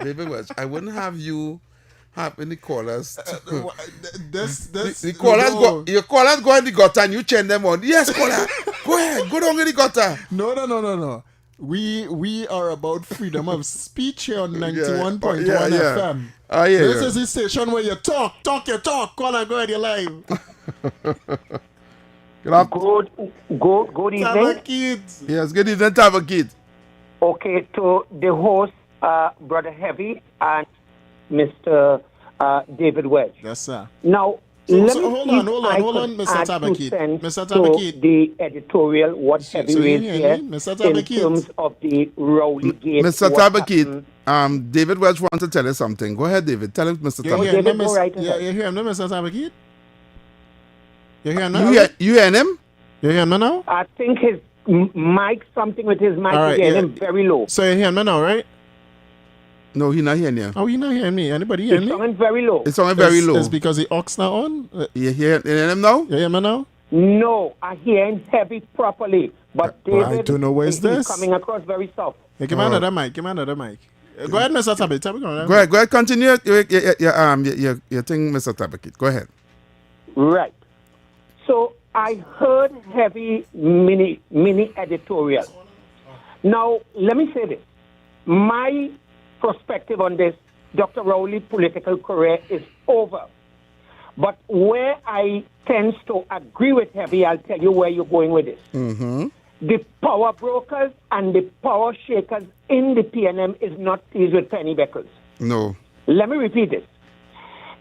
David Welch, I wouldn't have you have any callers. The callers your callers go in the gutter and you chain them on. Yes, caller. Go ahead. Go down in the gutter. No. We are about freedom of speech here on 91.1 FM. This is the station where you talk. Caller, go ahead, you're live. Good evening. Tabakit. Yes, good evening, Tabakit. Okay, to the host, Brother Heavy and Mr. David Welch. Yes, sir. Now, hold on, Mr. Tabakit. Mr. Tabakit. The editorial, what Heavy raised here in terms of the Rowley Gate. Mr. Tabakit, David Welch wants to tell you something. Go ahead, David. Tell him, Mr. Tabakit. You hear him, Mr. Tabakit? You hear him now? You hear him? You hear him now? I think his mic, something with his mic, is getting very low. So you hear me now, right? No, he's not hearing you. Oh, he's not hearing me. Anybody hear me? It's sounding very low. It's sounding very low. It's because the aux not on? You hear him now? You hear me now? No, I hear him heavy properly. But David, I don't know where's this. coming across very soft. Hey, give me another mic. Go ahead, Mr. Tabakit. Go ahead. Continue your thing, Mr. Tabakit. Go ahead. Right. So I heard heavy mini editorial. Now, let me say this. My perspective on this, Dr. Rowley's political career is over. But where I tend to agree with Heavy, I'll tell you where you're going with this. Mm-hmm. The power brokers and the power shakers in the PNM is not pleased with penny beckles. No. Let me repeat this.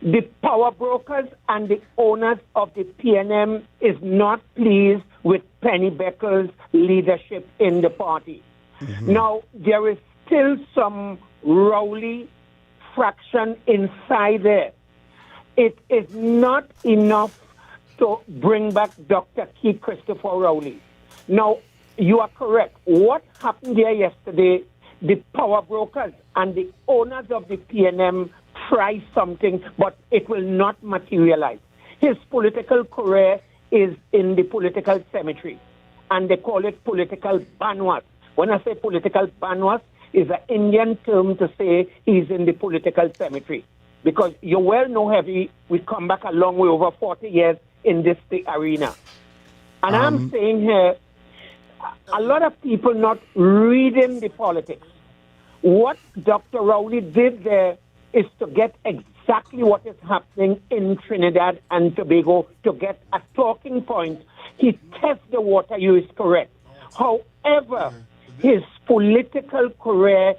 The power brokers and the owners of the PNM is not pleased with Penny Becker's leadership in the party. Now, there is still some Rowley fraction inside there. It is not enough to bring back Dr. Keith Christopher Rowley. Now, you are correct. What happened there yesterday, the power brokers and the owners of the PNM try something, but it will not materialize. His political career is in the political cemetery, and they call it political banwas. When I say political banwas, it's an Indian term to say he's in the political cemetery. Because you well know, Heavy, we come back a long way, over 40 years in this arena. And I'm saying here, a lot of people not reading the politics. What Dr. Rowley did there is to get exactly what is happening in Trinidad and Tobago, to get a talking point. He tests the water, you is correct. However, his political career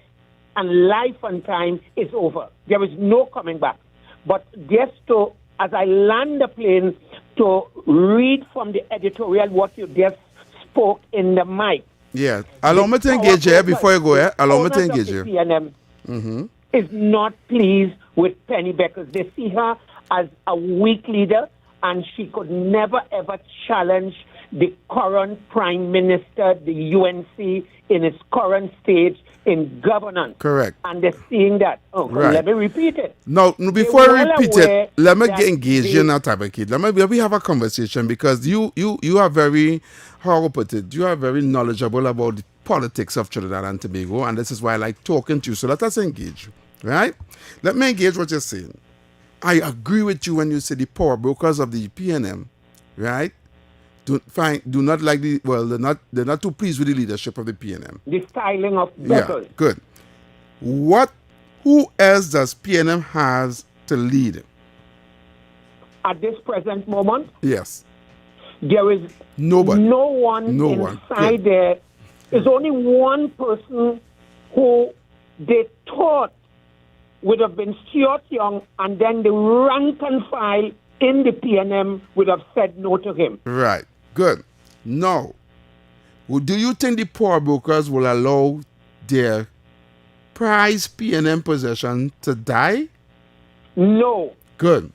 and life and time is over. There is no coming back. But just to, as I land the plane, to read from the editorial what you just spoke in the mic. Yeah. Allow me to engage here before you go here. Allow me to engage here. PNM is not pleased with Penny Beckers. They see her as a weak leader, and she could never ever challenge the current Prime Minister, the UNC, in its current stage in governance. Correct. And they're seeing that. Right. Let me repeat it. No, before I repeat it, let me that get engaged in that type of kid. Let me have a conversation, because you are very, how I put it, you are very knowledgeable about the politics of Trinidad and Tobago, and this is why I like talking to you. So let us engage, right? Let me engage what you're saying. I agree with you when you say the power brokers of the PNM, right? Do not like they're not too pleased with the leadership of the PNM. The styling of Beckers. Yeah, good. Who else does PNM has to lead? At this present moment, yes, there is nobody. No one inside there. There's only one person who they thought would have been Stuart Young, and then the rank and file in the PNM would have said no to him. Right. Good. Now, do you think the power brokers will allow their prized PNM possession to die? No. Good.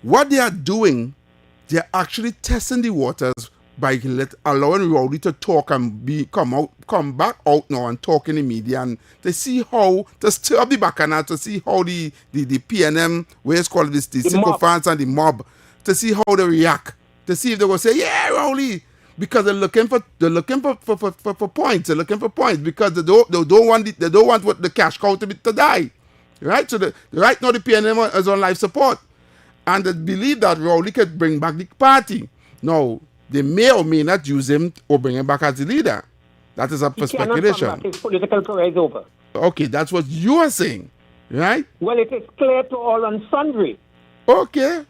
What they are doing, they're actually testing the waters by allowing Rowley to talk and come back out now and talk in the media, and to see how, to stir up the bacchanal, to see how the PNM, where it's called this, the sycophants and the mob, to see how they react, to see if they will say, yeah, Rowley, because they're looking for points. They're looking for points because they don't want what the cash cow to die, right? So right now the PNM is on life support, and they believe that Rowley could bring back the party. Now, they may or may not use him or bring him back as the leader. That is up for speculation. His political career is over. Okay, that's what you are saying, right? Well, it is clear to all and sundry. Okay.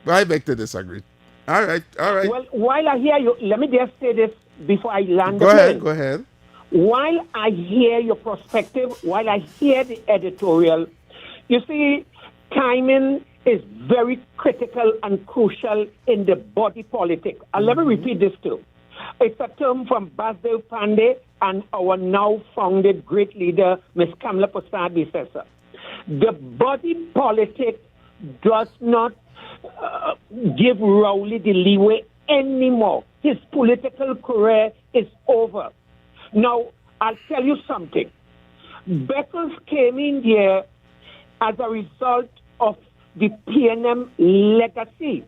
I beg to disagree. All right. Well, while I hear you, let me just say this before I land. Go ahead. While I hear your perspective, while I hear the editorial, you see, timing is very critical and crucial in the body politic. And let me repeat this too. It's a term from Basdeo Pandey and our now founded great leader, Ms. Kamala Prasad Bisesa. The body politic does not give Rowley the leeway anymore. His political career is over. Now, I'll tell you something. Beckers came in here as a result of the PNM legacy,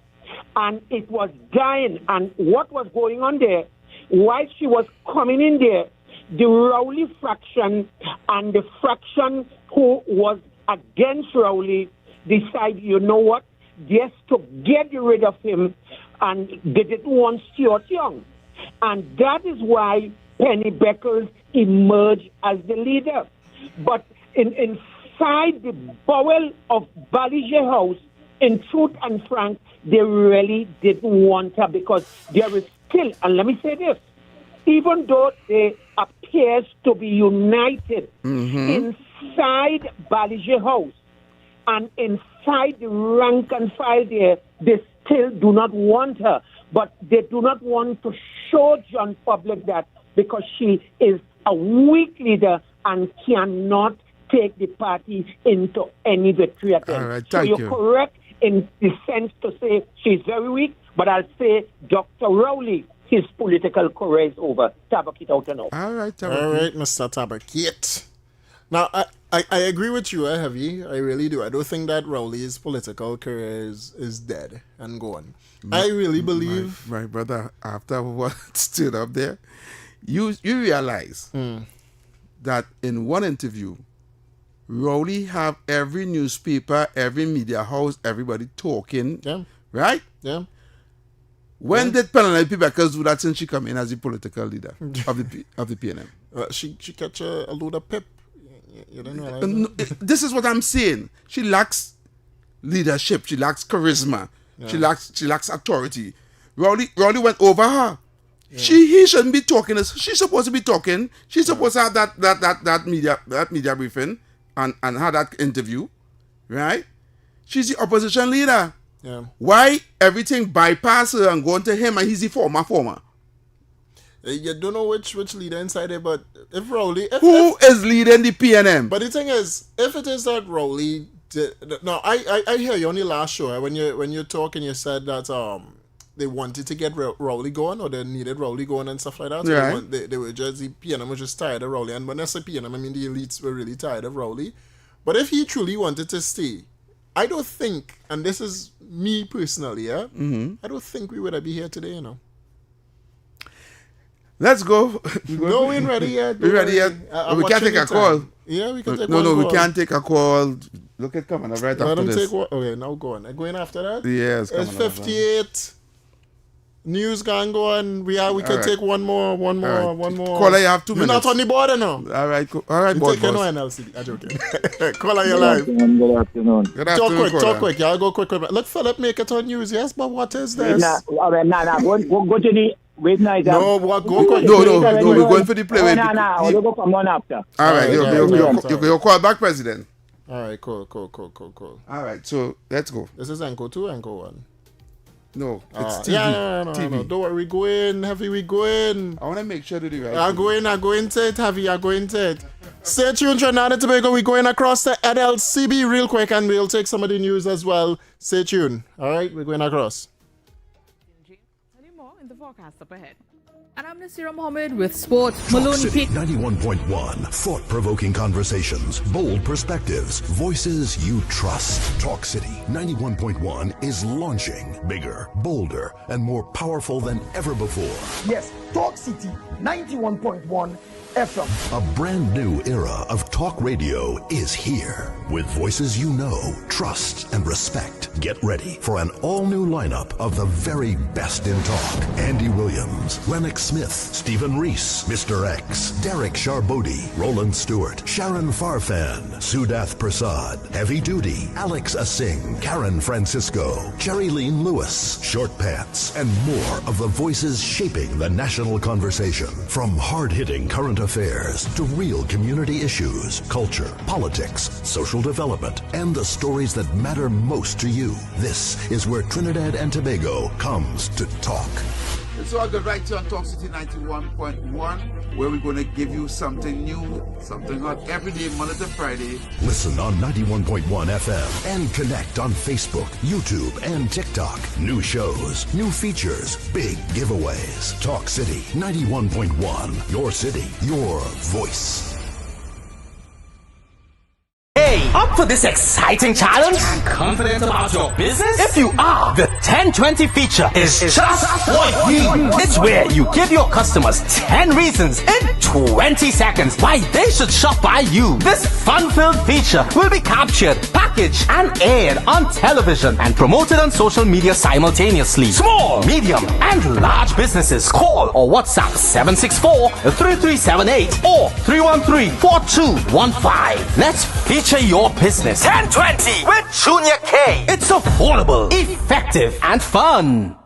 and it was dying. And what was going on there, while she was coming in there, the Rowley fraction and the fraction who was against Rowley decided, you know what, just to get rid of him, and they didn't want Stuart Young. And that is why Penny Beckers emerged as the leader. But inside the bowel of Ballinger House, in truth and frank, they really didn't want her, because there is still, and let me say this, even though they appears to be united inside Ballinger House, And inside the rank and file there, they still do not want her. But they do not want to show John public that because she is a weak leader and cannot take the party into any victory attempt. All right, so thank you're you. correct in the sense to say she's very weak, but I'll say Dr. Rowley, his political career is over. Tabakit out and out. All right, Tabakit. All right, Mr. Tabakit. Now, I agree with you, Heavy. I really do. I don't think that Rowley's political career is dead and gone. I really believe... My brother, after what stood up there, you realize that in one interview, Rowley have every newspaper, every media house, everybody talking, right? Yeah. When did Penelope Beckers do that since she come in as the political leader of the PNM? She catch a load of pep. You don't know. No, this is what I'm saying. She lacks leadership. She lacks charisma. Yeah. She lacks authority. Rowley went over her. Yeah. He shouldn't be talking. She's supposed to be talking. She's supposed to have that media briefing and have that interview, right? She's the opposition leader. Yeah. Why everything bypass her and going to him and he's the former? You don't know which leader inside there, but if Rowley... Who is leading the PNM? But the thing is, if it is that Rowley... No, I hear you on the last show, when you talk and you said that they wanted to get Rowley going, or they needed Rowley going and stuff like that. So right. they were just... The PNM was just tired of Rowley. And when I say PNM, I mean the elites were really tired of Rowley. But if he truly wanted to stay, I don't think, and this is me personally, I don't think we would be here today, you know. Let's go. No, we ain't ready yet. We're ready yet. We can't take a call. Yeah, we can take one call. call. We can't take a call. Look at coming right Let after them this. Okay, now go on. Going after that? Yes. It's 58. News can go on. We can take one more. Caller, you have 2 minutes. You're not on the border now. All right, boss. Take no NLCD. I'm joking. Caller, you're live. Good afternoon. Talk quick. Y'all go quick. Let Philip make it on news. Yes, but what is this? Go to the... Wait, no, go quick. No, we're going for the play. No, we'll go come on after. All right, you'll call back, President. All right, cool. All right, so let's go. This is Anchor 2, Anchor 1. No, it's TV. No. Don't worry, we go in, Heavy, we go in. I want to make sure to do right. I go in to it, Heavy, I go into it. Stay tuned, Trinidad and Tobago. We're going across the NLCB real quick, and we'll take some of the news as well. Stay tuned. All right, we're going across. In the forecast up ahead. And I'm Nasira Mohammed with Sports. Talk Maloney City Peak. 91.1. Thought-provoking conversations, bold perspectives, voices you trust. Talk City 91.1 is launching bigger, bolder, and more powerful than ever before. Yes, Talk City 91.1 FM. A brand new era of talk radio is here. With voices you know, trust, and respect. Get ready for an all-new lineup of the very best in talk. Andy Williams, Lennox Smith, Stephen Reese, Mr. X, Derek Charbodi, Roland Stewart, Sharon Farfan, Sudath Prasad, Heavy Duty, Alex Asing, Karen Francisco, Jerry Lean Lewis, Short Pants, and more of the voices shaping the national conversation. From hard-hitting current affairs to real community issues, culture, politics, social development, and the stories that matter most to you. This is where Trinidad and Tobago comes to talk. It's all good right here on Talk City 91.1, where we're going to give you something new, something hot every day, Monday to Friday. Listen on 91.1 FM and connect on Facebook, YouTube, and TikTok. New shows, new features, big giveaways. Talk City 91.1. Your city, your voice. Hey, up for this exciting challenge? Confident about your business? If you are, the 1020 feature is just what you need. It's where you give your customers 10 reasons in 20 seconds why they should shop by you. This fun-filled feature will be captured, packaged, and aired on television and promoted on social media simultaneously. Small, medium, and large businesses call or WhatsApp 764-3378 or 313-4215. Let's feature your business. 1020 with Junior K. It's affordable, effective, and fun.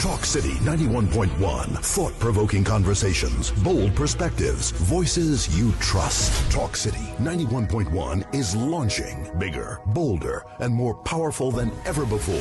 Talk City 91.1. Thought-provoking conversations, bold perspectives, voices you trust. Talk City 91.1 is launching bigger, bolder, and more powerful than ever before.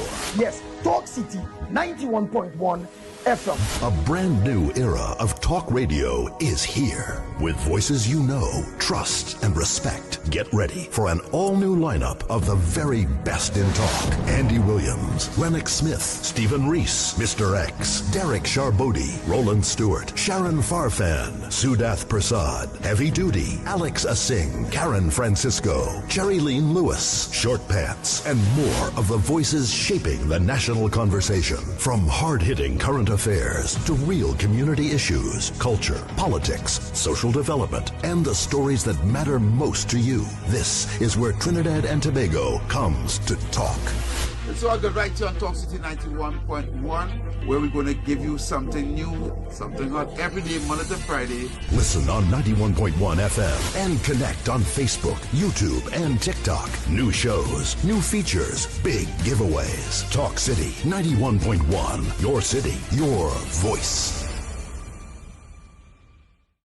Yes, Talk City 91.1 FM. A brand new era of talk radio is here. With voices you know, trust, and respect. Get ready for an all-new lineup of the very best in talk. Andy Williams, Lennox Smith, Stephen Reese, Mr. X, Derek Charbodi, Roland Stewart, Sharon Farfan, Sudath Prasad, Heavy Duty, Alex Asing, Karen Francisco, Cherry-Leen Lewis, Short Pants, and more of the voices shaping the national conversation. From hard-hitting current affairs to real community issues, culture, politics, social development, and the stories that matter most to you. This is where Trinidad and Tobago comes to talk. It's all good right here on Talk City 91.1, where we're going to give you something new, something hot every day, Monday to Friday. Listen on 91.1 FM and connect on Facebook, YouTube, and TikTok. New shows, new features, big giveaways. Talk City 91.1. Your city, your voice.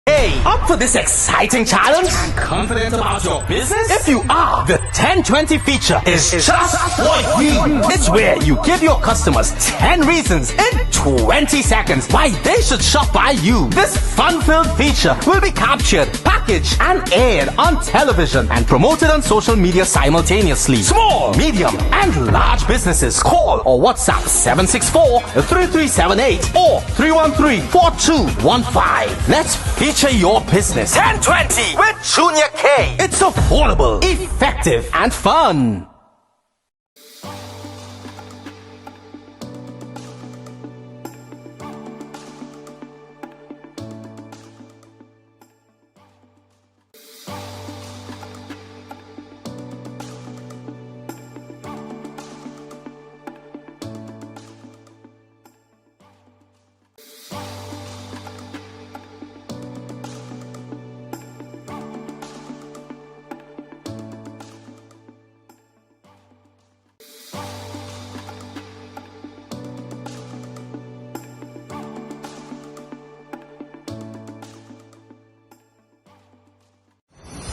Hey, up for this exciting challenge? Confident about your business? If you are, the 1020 feature is just for you. It's where you give your customers 10 reasons in 20 seconds why they should shop by you. This fun-filled feature will be captured, packaged, and aired on television and promoted on social media simultaneously. Small, medium, and large businesses call or WhatsApp 764-3378 or 313-4215. Let's feature your business. 1020 with Junior K. It's affordable, effective, and fun.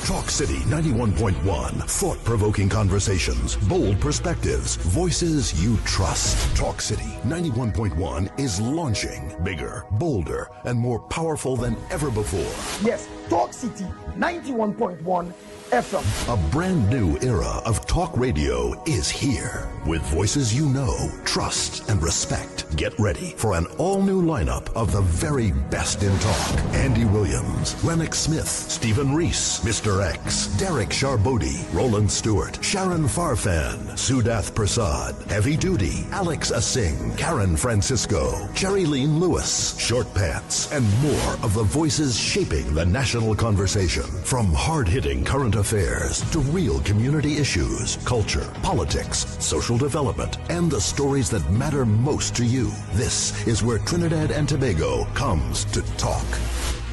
Talk City 91.1. Thought-provoking conversations, bold perspectives, voices you trust. Talk City 91.1 is launching bigger, bolder, and more powerful than ever before. Yes, Talk City 91.1 FM. A brand new era of talk radio is here. With voices you know, trust, and respect. Get ready for an all-new lineup of the very best in talk. Andy Williams, Lennox Smith, Stephen Reese, Mr. X, Derek Charbodi, Roland Stewart, Sharon Farfan, Sudath Prasad, Heavy Duty, Alex Asing, Karen Francisco, Cherry-Leen Lewis, Short Pants, and more of the voices shaping the national conversation. From hard-hitting current affairs to real community issues, culture, politics, social development, and the stories that matter most to you. This is where Trinidad and Tobago comes to talk.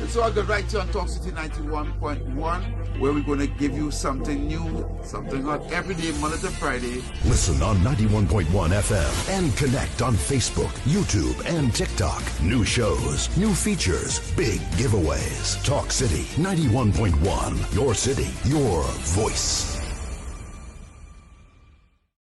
It's all good right here on Talk City 91.1, where we're going to give you something new, something hot every day, Monday to Friday. Listen on 91.1 FM and connect on Facebook, YouTube, and TikTok. New shows, new features, big giveaways. Talk City 91.1. Your city, your voice.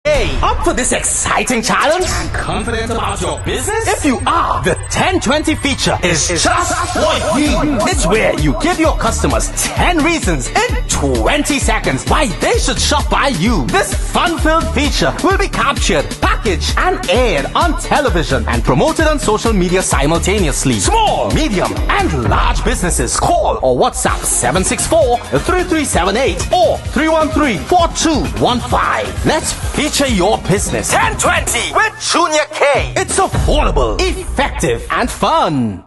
Hey, up for this exciting challenge? Confident about your business? If you are, the 1020 feature is just for you. It's where you give your customers 10 reasons in 20 seconds why they should shop by you. This fun-filled feature will be captured, packaged, and aired on television and promoted on social media simultaneously. Small, medium, and large businesses call or WhatsApp 764-3378 or 313-4215. Let's feature your business. 1020 with Junior K. It's affordable, effective, and fun.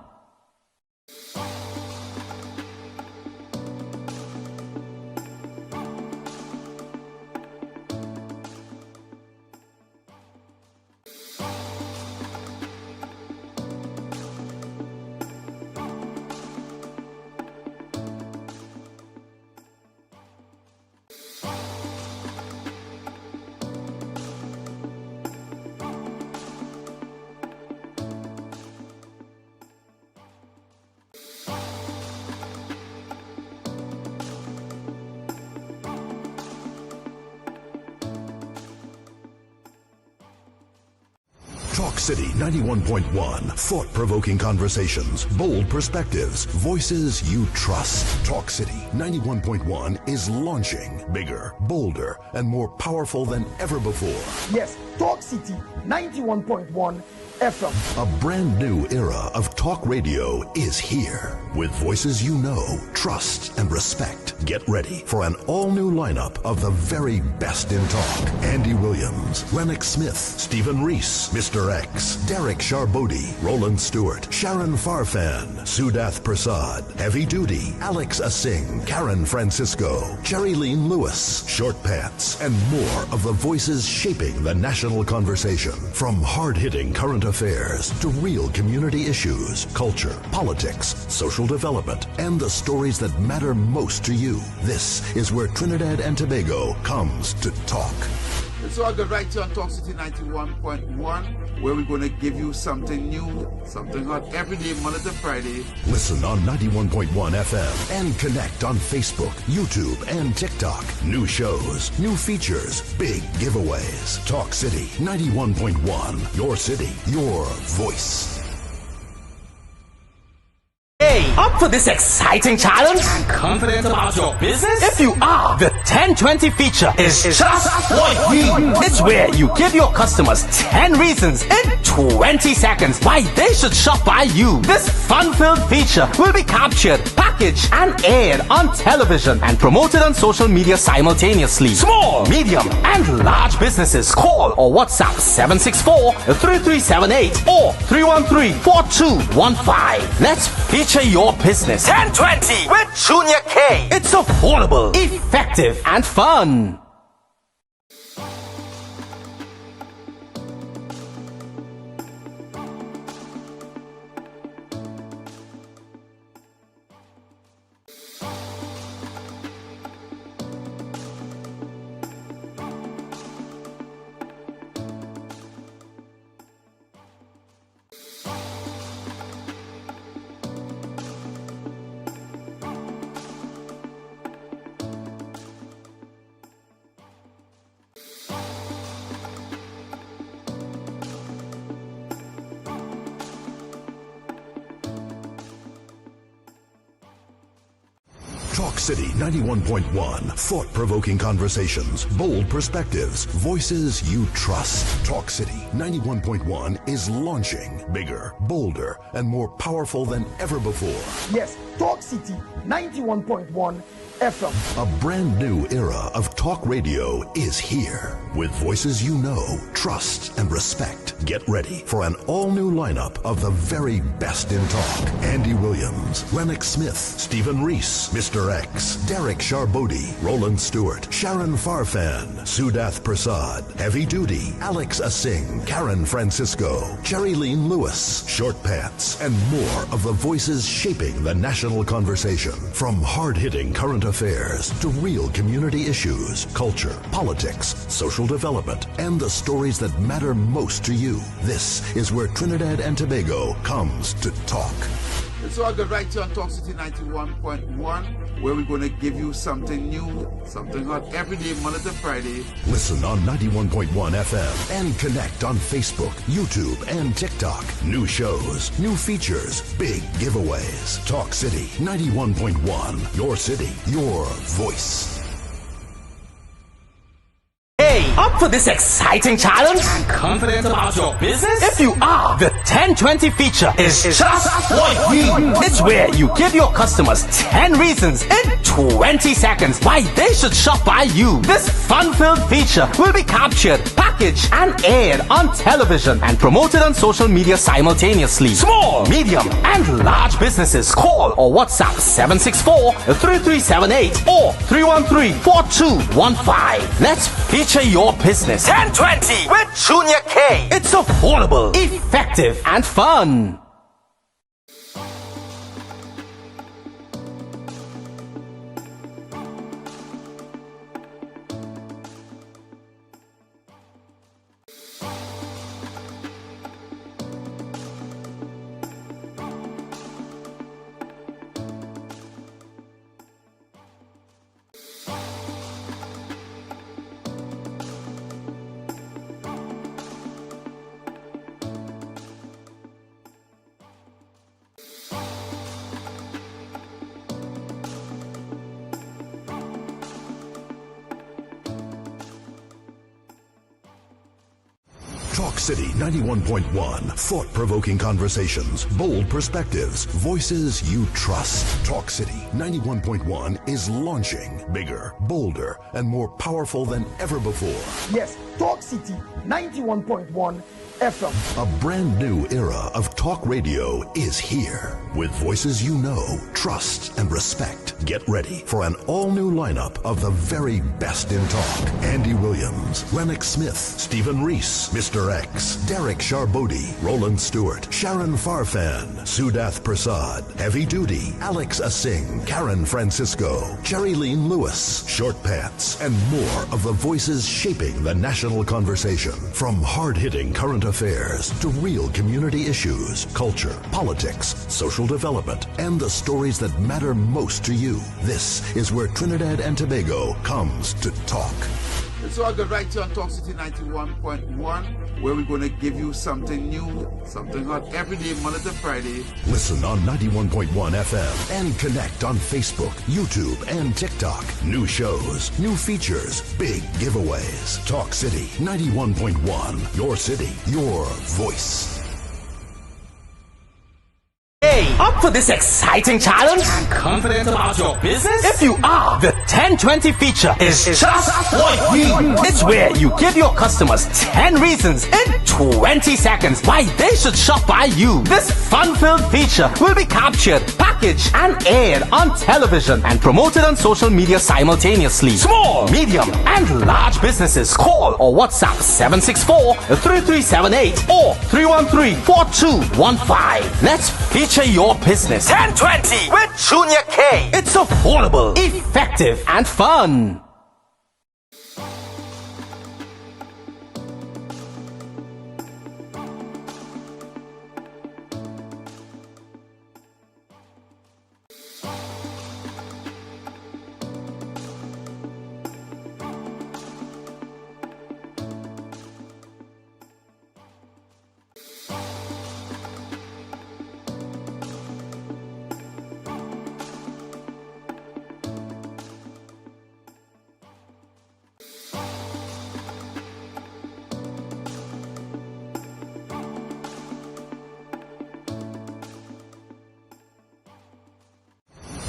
Talk City 91.1. Thought-provoking conversations, bold perspectives, voices you trust. Talk City 91.1 is launching bigger, bolder, and more powerful than ever before. Yes, Talk City 91.1 FM. A brand new era of talk radio is here. With voices you know, trust, and respect. Get ready for an all-new lineup of the very best in talk. Andy Williams, Lennox Smith, Stephen Reese, Mr. X, Derek Charbodi, Roland Stewart, Sharon Farfan, Sudath Prasad, Heavy Duty, Alex Asing, Karen Francisco, Jerry Lean Lewis, Short Pants, and more of the voices shaping the national conversation. From hard-hitting current affairs to real community issues, culture, politics, social development, and the stories that matter most to you. This is where Trinidad and Tobago comes to talk. It's all good right here on Talk City 91.1, where we're going to give you something new, something hot every day, Monday to Friday. Listen on 91.1 FM and connect on Facebook, YouTube, and TikTok. New shows, new features, big giveaways. Talk City 91.1. Your city, your voice. Up for this exciting challenge? Confident about your business? If you are, the 1020 feature is just what you need. It's where you give your customers 10 reasons in 20 seconds why they should shop by you. This fun-filled feature will be captured, packaged, and aired on television and promoted on social media simultaneously. Small, medium, and large businesses call or WhatsApp 764-3378 or 313-4215. Let's feature your business. 1020 with Junior K. It's affordable, effective, and fun. Talk City 91.1. Thought-provoking conversations, bold perspectives, voices you trust. Talk City 91.1 is launching bigger, bolder, and more powerful than ever before. Yes, Talk City 91.1 FM. A brand new era of talk radio is here. With voices you know, trust, and respect. Get ready for an all-new lineup of the very best in talk. Andy Williams, Lennox Smith, Stephen Reese, Mr. X, Derek Charbodi, Roland Stewart, Sharon Farfan, Sudath Prasad, Heavy Duty, Alex Asing, Karen Francisco, Jerry Lean Lewis, Short Pants, and more of the voices shaping the national conversation. From hard-hitting current affairs to real community issues, culture, politics, social development, and the stories that matter most to you. This is where Trinidad and Tobago comes to talk. It's all good right here on Talk City 91.1, where we're going to give you something new, something hot every day, Monday to Friday. Listen on 91.1 FM and connect on Facebook, YouTube, and TikTok. New shows, new features, big giveaways. Talk City 91.1. Your city, your voice. Up for this exciting challenge? Confident about your business? If you are, the 1020 feature is just what you need. It's where you give your customers 10 reasons in 20 seconds why they should shop by you. This fun-filled feature will be captured, packaged, and aired on television and promoted on social media simultaneously. Small, medium, and large businesses call or WhatsApp 764-3378 or 313-4215. Let's feature your business. 1020 with Junior K. It's affordable, effective, and fun. Talk City 91.1. Thought-provoking conversations, bold perspectives, voices you trust. Talk City 91.1 is launching bigger, bolder, and more powerful than ever before. Yes, Talk City 91.1 FM. A brand new era of talk radio is here. With voices you know, trust, and respect. Get ready for an all-new lineup of the very best in talk. Andy Williams, Lennox Smith, Stephen Reese, Mr. X, Derek Charbodi, Roland Stewart, Sharon Farfan, Sudath Prasad, Heavy Duty, Alex Asing, Karen Francisco, Jerry Lean Lewis, Short Pants, and more of the voices shaping the national conversation. From hard-hitting current affairs to real community issues, culture, politics, social development, and the stories that matter most to you. This is where Trinidad and Tobago comes to talk. It's all good right here on Talk City 91.1, where we're going to give you something new, something hot every day, Monday to Friday. Listen on 91.1 FM and connect on Facebook, YouTube, and TikTok. New shows, new features, big giveaways. Talk City 91.1. Your city, your voice. Hey, up for this exciting challenge? Confident about your business? If you are, the 1020 feature is just what you need. It's where you give your customers 10 reasons in 20 seconds why they should shop by you. This fun-filled feature will be captured, packaged, and aired on television and promoted on social media simultaneously. Small, medium, and large businesses call or WhatsApp 764-3378 or 313-4215. Let's feature your business. 1020 with Junior K. It's affordable, effective, and fun.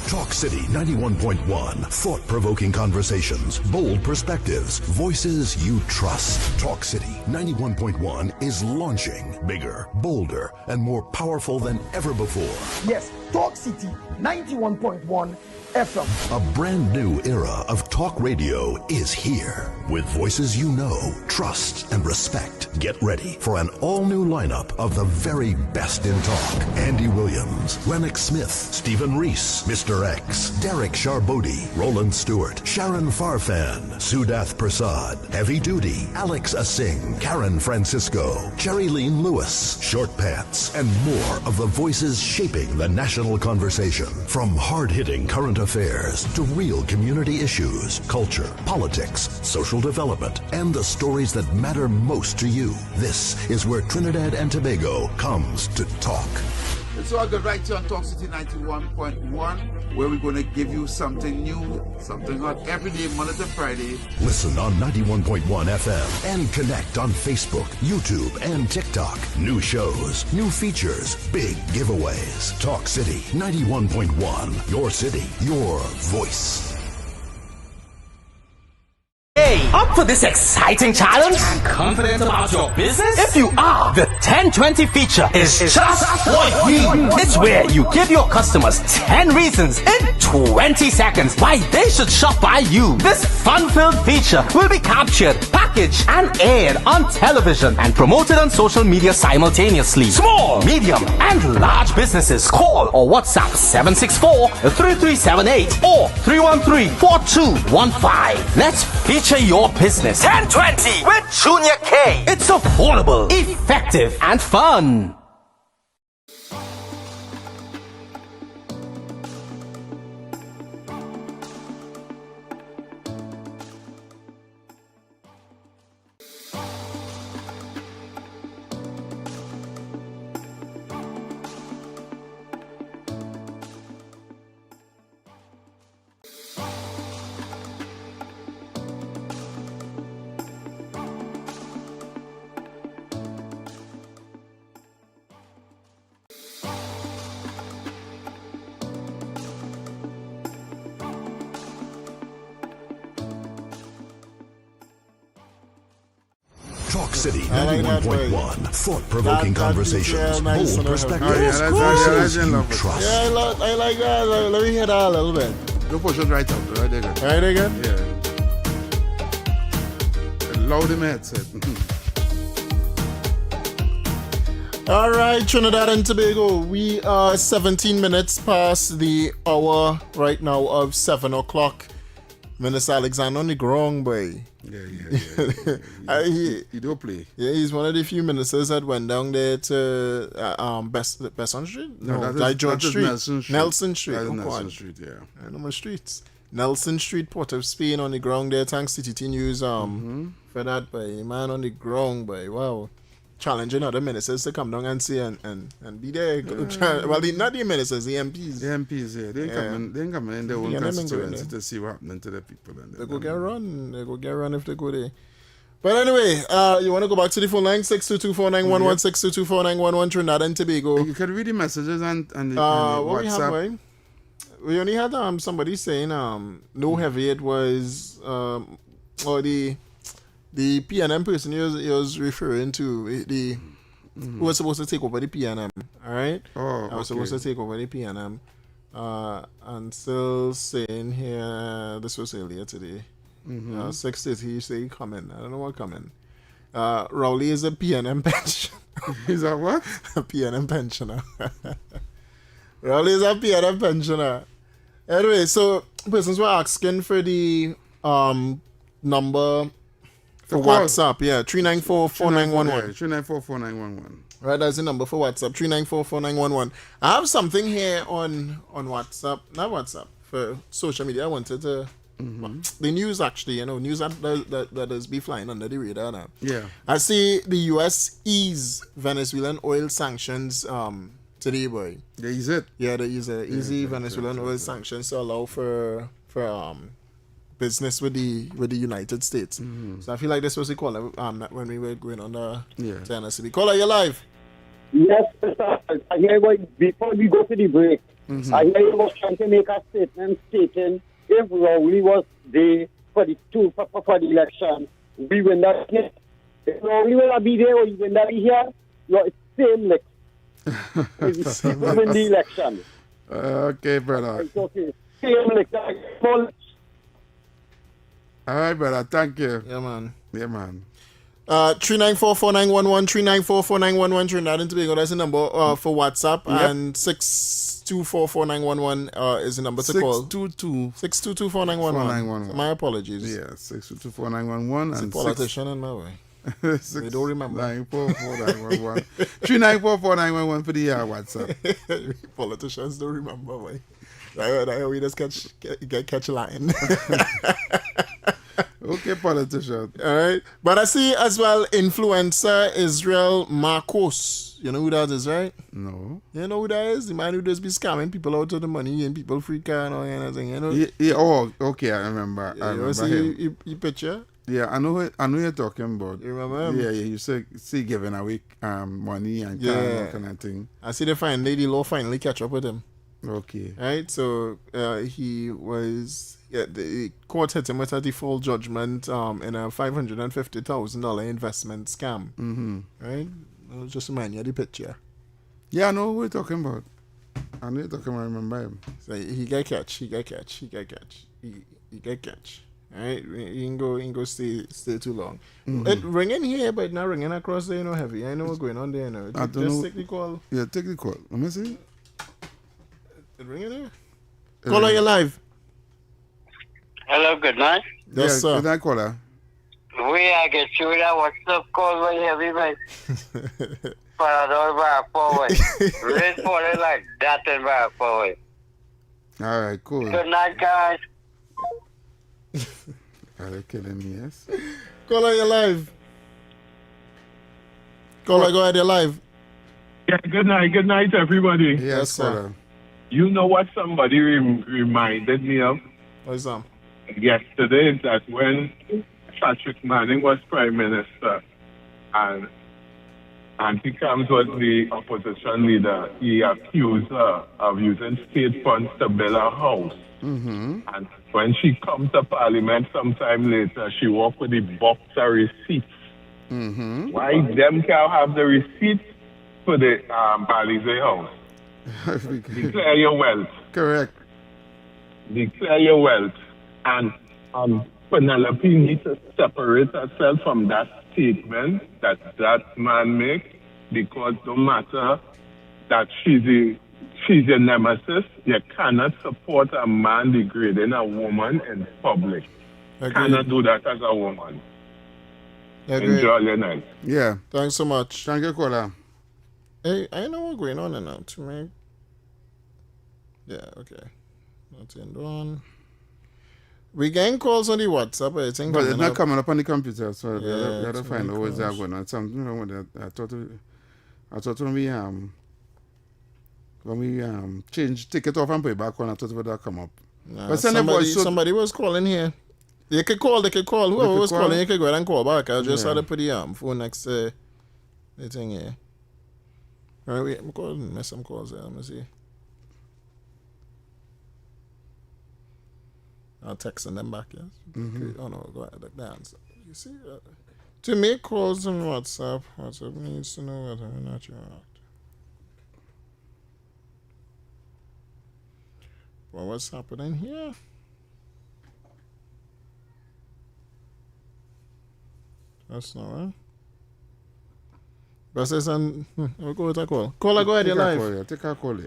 Talk City 91.1. Thought-provoking conversations, bold perspectives, voices you trust. Talk City 91.1 is launching bigger, bolder, and more powerful than ever before. Yes, Talk City 91.1 FM. A brand new era of talk radio is here. With voices you know, trust, and respect. Get ready for an all-new lineup of the very best in talk. Andy Williams, Lennox Smith, Stephen Reese, Mr. X, Derek Charbodi, Roland Stewart, Sharon Farfan, Sudath Prasad, Heavy Duty, Alex Asing, Karen Francisco, Jerry Lean Lewis, Short Pants, and more of the voices shaping the national conversation. From hard-hitting current affairs to real community issues, culture, politics, social development, and the stories that matter most to you. This is where Trinidad and Tobago comes to talk. It's all good right here on Talk City 91.1, where we're going to give you something new, something hot every day, Monday to Friday. Listen on 91.1 FM and connect on Facebook, YouTube, and TikTok. New shows, new features, big giveaways. Talk City 91.1. Your city, your voice. Hey, up for this exciting challenge? Confident about your business? If you are, the 1020 feature is just what you need. It's where you give your customers 10 reasons in 20 seconds why they should shop by you. This fun-filled feature will be captured, packaged, and aired on television and promoted on social media simultaneously. Small, medium, and large businesses call or WhatsApp 764-3378 or 313-4215. Let's feature your business. 1020 with Junior K. It's affordable, effective, and fun. City I like that 91.1. Thought-provoking conversations, nice bold and perspectives, yeah, voices you love it. trust. Yeah, I like that. Let me hear that a little bit. Go push it right out, right there. Good. Right again? Yeah. Loud in my headset. All right, Trinidad and Tobago. We are 17 minutes past the hour right now of 7 o'clock. Minister Alexander on the ground, boy. Yeah. He don't play. Yeah, he's one of the few ministers that went down there to Besson Street? No, that's George Street. Nelson Street. Nelson Street. That's Oh, Nelson God. Street, yeah. I know my streets. Nelson Street, Port of Spain on the ground there. Thanks to TT News for that, boy. Man on the ground, boy. Wow. Challenging other ministers to come down and see and be there. Well, not the ministers, the MPs. The MPs, yeah. They ain't coming in their own Yeah, they ain't constituency going to see what happening to the people. And They go get run. They go get run if they go there. But anyway, you want to go back to the phone line? 622-4911, 622-4911, Trinidad and Tobago. You can read the messages and the What we have, WhatsApp. boy? We only had somebody saying no heavy. It was or the PNM person he was referring to who was supposed to take over the PNM. All right. I was supposed to take over the PNM. And still saying here this was earlier today. 6:30 he say he coming. I don't know what coming. Rowley is a PNM pensioner. Is that what? A PNM pensioner. Rowley is a PNM pensioner. Anyway, so persons were asking for the number for WhatsApp. Yeah, 394-4911. 394-4911. Right, that's the number for WhatsApp. 394-4911. I have something here on WhatsApp. Not WhatsApp. For social media. I wanted to the news actually, news that does be flying under the radar now. Yeah. I see the US ease Venezuelan oil sanctions today, boy. They ease it. Yeah, they easy Venezuelan oil sanctions to allow for business with the United States. So I feel like this was the caller when we were going on the Tennessee. Caller, you live? Yes, sir. I hear before we go to the break, I hear you was trying to make a statement stating if Rowley was there for the election, we will not get. If Rowley will not be there or you will not be here, it's same lick. It's win the election. Okay, brother. It's okay. Same lick. All right, brother. Thank you. Yeah, man. 394-4911, 394-4911, Trinidad and Tobago. That's the number for WhatsApp. Yep. And 624-4911 is the number to call. 622-4911. My apologies. Yeah, 622-4911. It's a politician in my way. They don't remember. 394-4911. 394-4911 for the WhatsApp. Politicians don't remember, boy. That we just catch a line. Okay, politician. All right. But I see as well influencer Israel Marcos. You know who that is, right? No. You know who that is? The man who just be scamming people out of the money and people free car and all that thing, you know? Okay, I remember. I remember him. You picture? Yeah, I know you're talking about. You remember him? Yeah, you see giving away money and that kind of thing. I see the law finally catch up with him. Okay. Right, so he was the court hit him with a default judgment in a $550,000 investment scam. Right, I'll just remind you of the picture. Yeah, I know who we're talking about. I remember him. So he get catch. Alright, he can go stay too long. It ringing here, but not ringing across there, heavy. I know what's going on there now. Just take the call. Yeah, take the call. Let me see. It ringing there? Caller, you live. Hello, good night. Yes, sir. Good night, caller. I get through that WhatsApp call by heavy, mate. Parador back forward. Red for it like that and back forward. All right, cool. Good night, guys. Are they killing me, yes? Caller, you live. Caller, go ahead, you're live. Yeah, good night, everybody. Yes, sir. You know what somebody reminded me of? What's that? Yesterday, that when Patrick Manning was Prime Minister and he comes with the opposition leader, he accused her of using state funds to build a house. And when she comes to Parliament sometime later, she walked with the box of receipts Mm-hmm. Why them can't have the receipts for the Balize house? Declare your wealth. Correct. Declare your wealth. And Penelope needs to separate herself from that statement that man make, because no matter that she's a nemesis, you cannot support a man degrading a woman in public. Cannot do that as a woman. Agreed. Enjoy your night. Yeah. Thanks so much. Thank you, caller. Hey, I know what's going on now to me. Yeah, okay. Nothing done. We getting calls on the WhatsApp, but it's not coming up on the computer, so Yeah, we have to find out what's going on. Something wrong with that. I thought when we change ticket off and put it back on, I thought it would come up. Nah, But send a voice. somebody was calling here. They could call. Whoever was calling, you could go ahead and call back. I just had to put the phone next to the thing here. All right, wait, I'm calling. Miss some calls there. Let me see. I'll text them back, yes? Mm-hmm. Oh, no, go ahead. The answer. You see, to make calls on WhatsApp needs to know whether or not you're out. Well, what's happening here? That's not right. But says, we'll go with a call. Caller, go ahead, you're live. Take a call.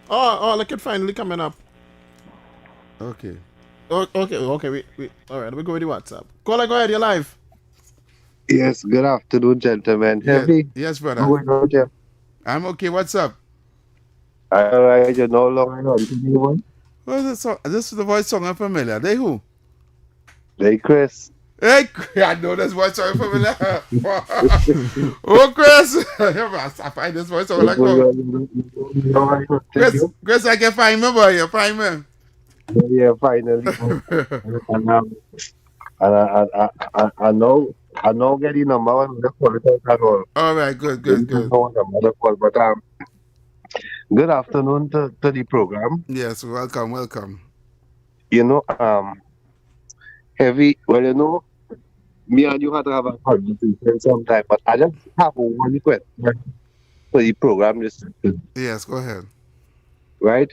Oh, look, it finally coming up. Okay. Okay, wait. All right, we go with the WhatsApp. Caller, go ahead, you're live. Yes, good afternoon, gentlemen. Heavy? Yes, brother. How are you? I'm okay. What's up? All right, you're no longer on anyone? What's this song? This is the voice song I'm familiar. They who? They Chris. Hey, I know this voice song familiar. Oh, Chris. I find this voice song like Chris, I can find me, boy. You find me. Yeah, finally. I know getting number one the call. All right, good. But good afternoon to the program. Yes, welcome. You know, Heavy, well, you know, me and you had to have a conversation sometime, but I just have one question for the program. Yes, go ahead. Right?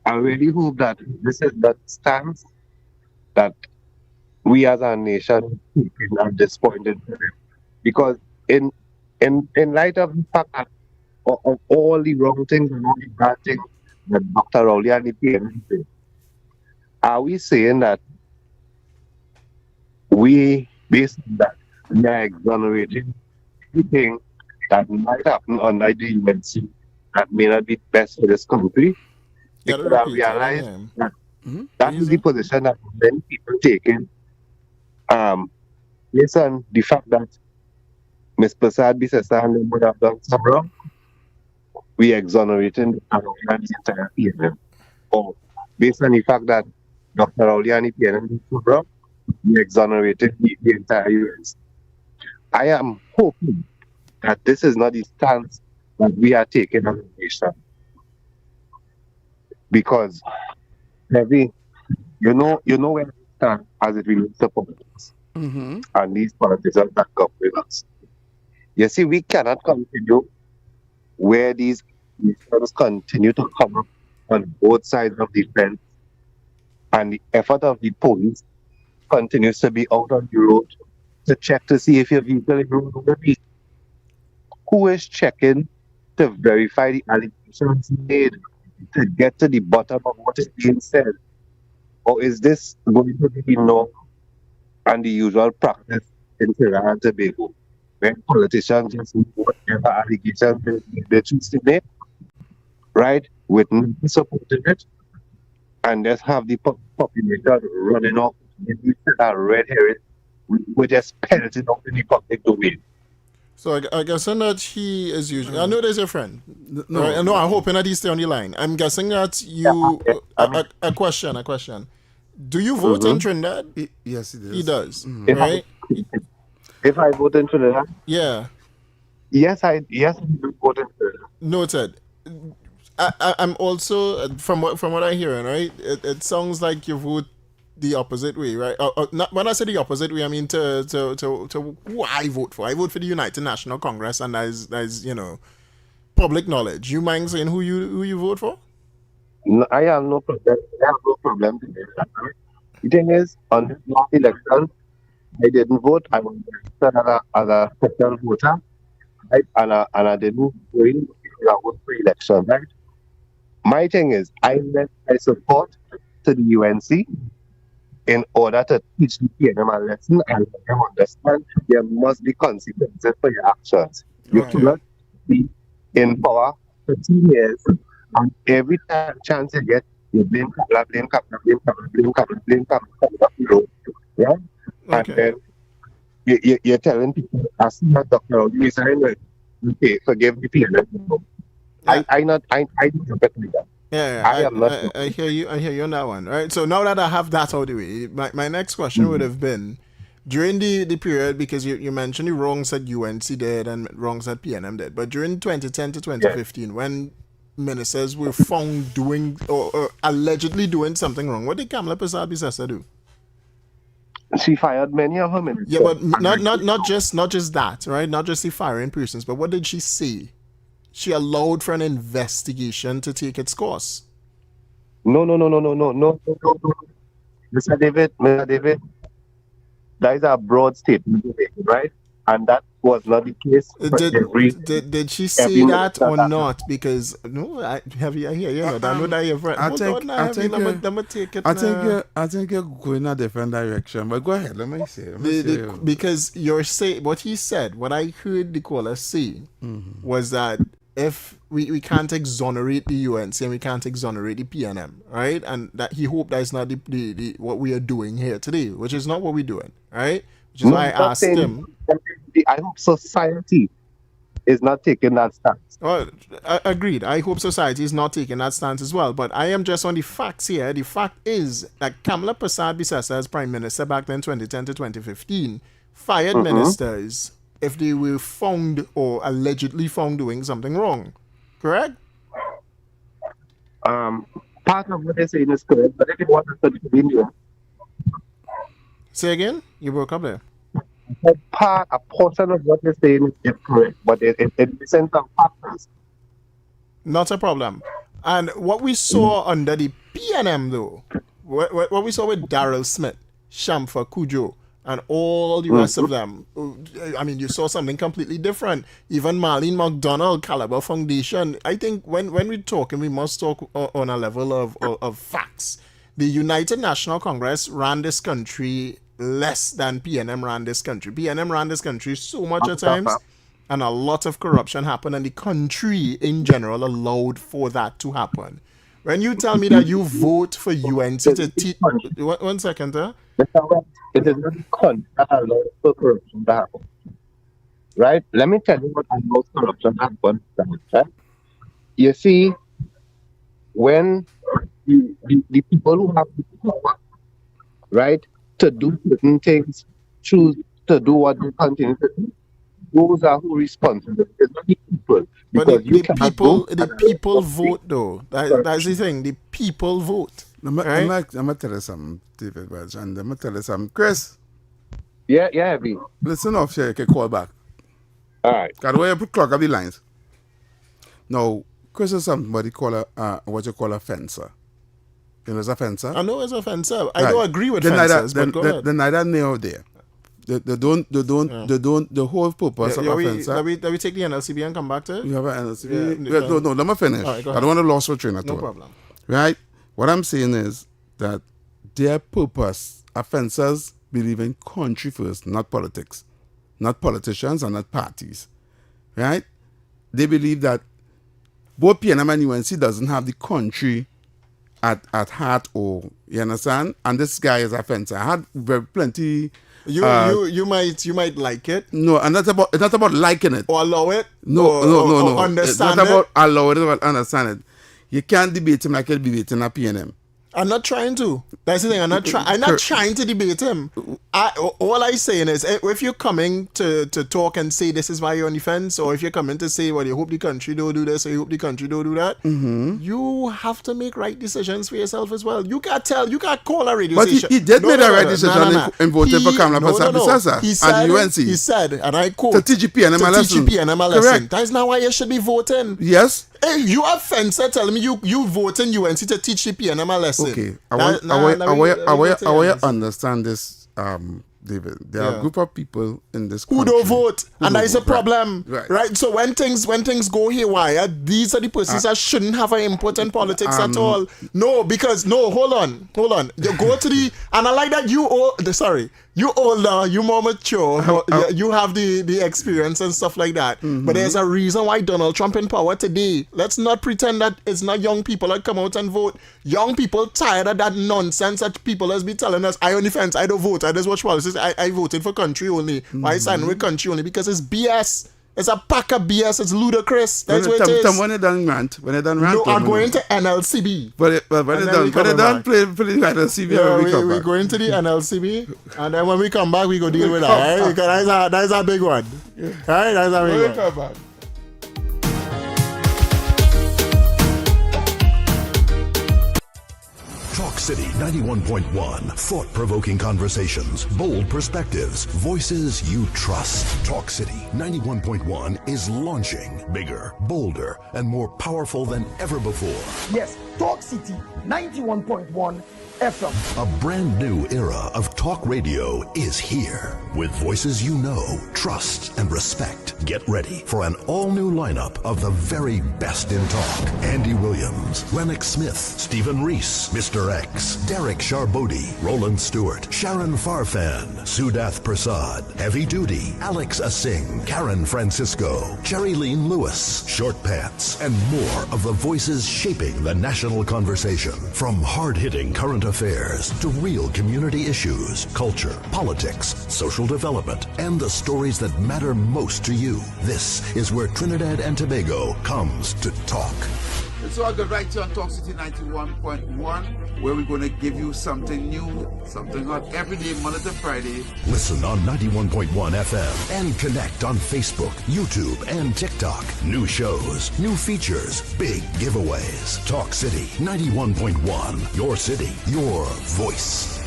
I really hope that this is that stance that we as a nation taking at this point in time. Because in light of the fact that of all the wrong things and all the bad things that Dr. Rowley and the PNP did, are we saying that we, based on that, we are exonerating anything that might happen under the UNC that may not be best for this country? Because I realize that is the position that many people taking. Based on the fact that Ms. Prasad Bisessan would have done some wrong, we exonerating the entire PNM. Or based on the fact that Dr. Rowley and the PNM did some wrong, we exonerated the entire US. I am hoping that this is not the stance that we are taking as a nation. Because, Heavy, you know where we stand as it relates to politics. Mm-hmm. And these politicians that come with us. You see, we cannot continue where these nations continue to come up on both sides of the fence, and the effort of the police continues to be out on the road to check to see if your vehicle is road over the. Who is checking to verify the allegations made to get to the bottom of what is being said? Or is this going to be the norm and the usual practice in Trinidad and Tobago, where politicians just make whatever allegations they choose to make, right, with no supporting it, and just have the population running off with a red herring, we just penalty out in the public domain. So I guess that he is usually. I know there's a friend. No, right? No, I'm hoping that he's still on the line. I'm guessing that you. A question. Do you vote in Trinidad? Yes, he does. He does, right? If I vote in Trinidad? Yeah. Yes, I do vote in Trinidad. Noted. I'm also from what I'm hearing, right? It sounds like you vote the opposite way, right? Not when I say the opposite way, I mean to who I vote for. I vote for the United National Congress, and that is public knowledge. You mind saying who you vote for? No, I have no problem. I have no problem with that. The thing is, on this last election, I didn't vote. I was registered as a special voter, right? And I didn't go in because I was pre-election, right? My thing is, I lent my support to the UNC in order to teach the PNM a lesson and let them understand there must be consequences for your actions. You cannot be in power for 2 years and every chance you get, you blame Kabla, yeah? And then you're telling people, as soon as Dr. Odu resign, okay, forgive the PNM. I do that. Yeah, I hear you on that one. Right. So now that I have that out of the way, my next question would have been during the period, because you mentioned the wrongs that UNC did and wrongs that PNM did, but during 2010 to 2015, when ministers were found doing or allegedly doing something wrong, what did Kamala Persad-Bissessar do? She fired many of her ministers. Yeah, but not just that, right? Not just the firing persons, but what did she say? She allowed for an investigation to take its course. No. Mr. David, that is a broad statement, right? And that was not the case. Did she say that or not? Because no, I hear you. I know that you've read. I think you're going a different direction. But go ahead. Let me see. Because you're saying what he said. What I heard the caller say was that if we can't exonerate the UNC and we can't exonerate the PNM, right? And that he hoped that's not the what we are doing here today, which is not what we're doing, right? Which is why I asked him. I hope society is not taking that stance. Oh, agreed. I hope society is not taking that stance as well. But I am just on the facts here. The fact is that Kamala Persad-Bissessar as Prime Minister back then, 2010 to 2015, fired ministers if they were found or allegedly found doing something wrong. Correct? Part of what they're saying is correct, but if you want to continue. Say again? You broke up there. A portion of what they're saying is correct, but it isn't some factors. Not a problem. And what we saw under the PNM, though, what we saw with Darrell Smith, Shamfa Kujo, and all the rest of them, I mean, you saw something completely different. Even Marlene McDonald, Caliber Foundation. I think when we're talking, we must talk on a level of facts. The United National Congress ran this country less than PNM ran this country. PNM ran this country so much at times, and a lot of corruption happened, and the country in general allowed for that to happen. When you tell me that you vote for UNC to teach... One second, It is not the country that allows for corruption to happen. Right? Let me tell you what allows corruption to happen. Right? You see, when the people who have the power, right, to do certain things, choose to do what they continue to do, those are who are responsible. It's not the people. But the people vote, though. That's the thing. The people vote. I'm going to tell you something, David Welch, and I'm going to tell you something. Chris? Yeah, B. Listen off here, you can call back. All right. Got the way you clock up the lines. Now, Chris is somebody call what you call a fencer. You know, it's a fencer? I know it's a fencer. I don't agree with fencers, but go ahead. They're neither near or there. They don't, the whole purpose of a fencer. Let me take the NLCB and come back to it? You have an NLCB? Yeah, no, let me finish. Right, I don't want to lose your train at all. No problem. Right? What I'm saying is that their purpose, fencers believe in country first, not politics. Not politicians and not parties. Right? They believe that both PNM and UNC doesn't have the country at heart, or you understand? And this guy is a fencer. I had plenty. You might like it. No, and it's not about liking it. Or allow it. No. Understand it's not about allow it or understand it. You can't debate him like you're debating a PNM. I'm not trying to. That's the thing. I'm not trying to debate him. All I'm saying is, if you're coming to talk and say this is why you're on the fence, or if you're coming to say, well, you hope the country don't do this, or you hope the country don't do that, you have to make right decisions for yourself as well. You can't call a radio station. But he did make the right decision in voting for Kamala Persad He said, and UNC. He said, and I quote, to TGP and MLS. Correct. That's not why you should be voting. Yes. Hey, you have fencer telling me you vote in UNC to teach the PNM lesson. Okay, I want to understand this, David. There are a group of people in this country who don't vote, and that is a problem, right? So when things go haywire, these are the persons that shouldn't have an input in politics at all. No, because hold on. You go to the, and I like that you older, you more mature, you have the experience and stuff like that. But there's a reason why Donald Trump in power today. Let's not pretend that it's not young people that come out and vote. Young people tired of that nonsense that people has been telling us. I on the fence, I don't vote, I just watch politics. I voted for country only. Why sign with country only? Because it's BS. It's a pack of BS. It's ludicrous. That's what it is. When they done rant. No, I'm going to NLCB. But when they done play NLCB, we're going to the NLCB, and then when we come back, we go deal with that. Right? Because that's a big one. Yeah. Right? That's a big one. Come back. Talk City 91.1. Thought-provoking conversations, bold perspectives, voices you trust. Talk City 91.1 is launching bigger, bolder, and more powerful than ever before. Yes, Talk City 91.1 FM. A brand new era of talk radio is here. With voices you know, trust, and respect. Get ready for an all-new lineup of the very best in talk. Andy Williams, Lennox Smith, Stephen Reese, Mr. X, Derek Charbodi, Roland Stewart, Sharon Farfan, Sudath Prasad, Heavy Duty, Alex Asing, Karen Francisco, Cherry Lean Lewis, Short Pants, and more of the voices shaping the national conversation. From hard-hitting current affairs to real community issues, culture, politics, social development, and the stories that matter most to you. This is where Trinidad and Tobago comes to talk. So I got right here on Talk City 91.1, where we're going to give you something new, something hot every day, Monday to Friday. Listen on 91.1 FM and connect on Facebook, YouTube, and TikTok. New shows, new features, big giveaways. Talk City 91.1. Your city, your voice.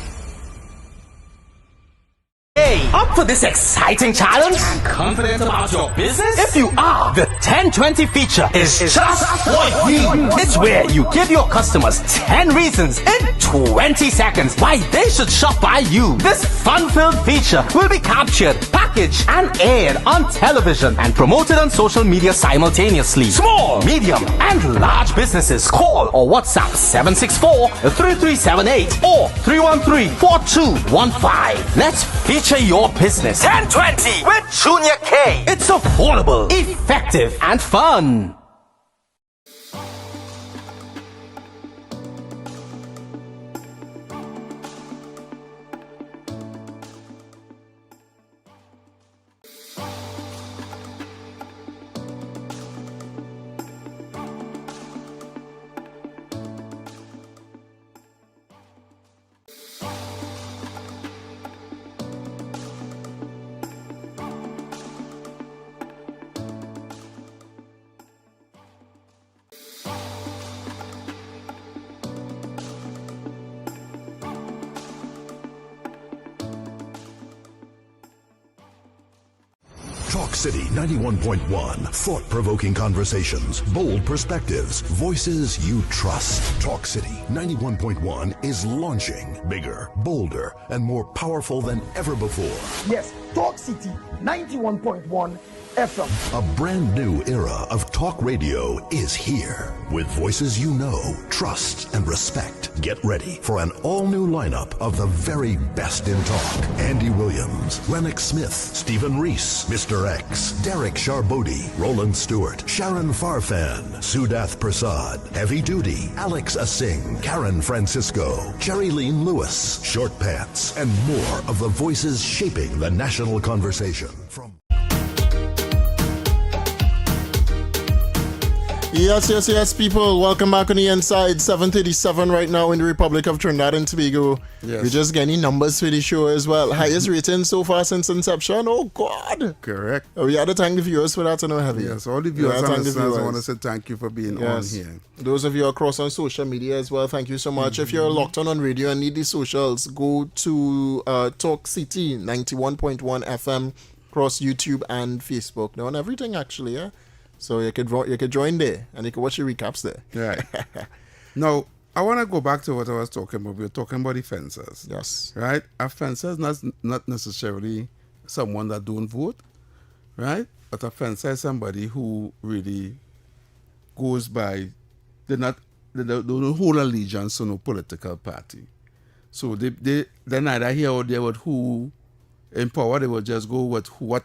Hey, up for this exciting challenge? Confident about your business? If you are, the 1020 feature is just what you need. It's where you give your customers 10 reasons in 20 seconds why they should shop by you. This fun-filled feature will be captured, packaged, and aired on television and promoted on social media simultaneously. Small, medium, and large businesses call or WhatsApp 764-3378 or 313-4215. Let's feature your business. 1020 with Junior K. It's affordable, effective, and fun. Talk City 91.1. Thought-provoking conversations, bold perspectives, voices you trust. Talk City 91.1 is launching bigger, bolder, and more powerful than ever before. Yes, Talk City 91.1 FM. A brand new era of talk radio is here. With voices you know, trust, and respect. Get ready for an all-new lineup of the very best in talk. Andy Williams, Lennox Smith, Stephen Reese, Mr. X, Derek Charbodi, Roland Stewart, Sharon Farfan, Sudath Prasad, Heavy Duty, Alex Asing, Karen Francisco, Cherry Lean Lewis, Short Pants, and more of the voices shaping the national conversation. Yes, people. Welcome back on the inside. 7:37 right now in the Republic of Trinidad and Tobago. Yes. We're just getting numbers for the show as well. Highest rating so far since inception. Oh, God. Correct. We had to thank the viewers for that, you know, heavy. Yes, all the viewers and listeners, I want to say thank you for being on here. Those of you across on social media as well, thank you so much. If you're locked on radio and need the socials, go to Talk City 91.1 FM across YouTube and Facebook. They're on everything, actually, yeah? So you could join there and you can watch the recaps there. Right. Now, I want to go back to what I was talking about. We were talking about the fencers. Yes. Right? A fencer is not necessarily someone that don't vote. Right? But a fencer is somebody who really goes by, they don't hold allegiance to no political party. So they're neither here or there with who in power. They will just go with what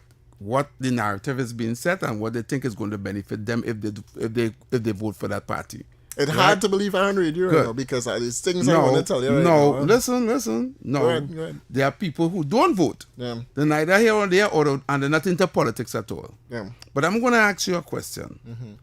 the narrative is being set and what they think is going to benefit them if they vote for that party. It's hard to believe I'm on radio right now because there's things I want to tell you right now. No, listen. No, go ahead. There are people who don't vote. Yeah. They're neither here or there, and they're not into politics at all. Yeah. But I'm going to ask you a question. Mm-hmm.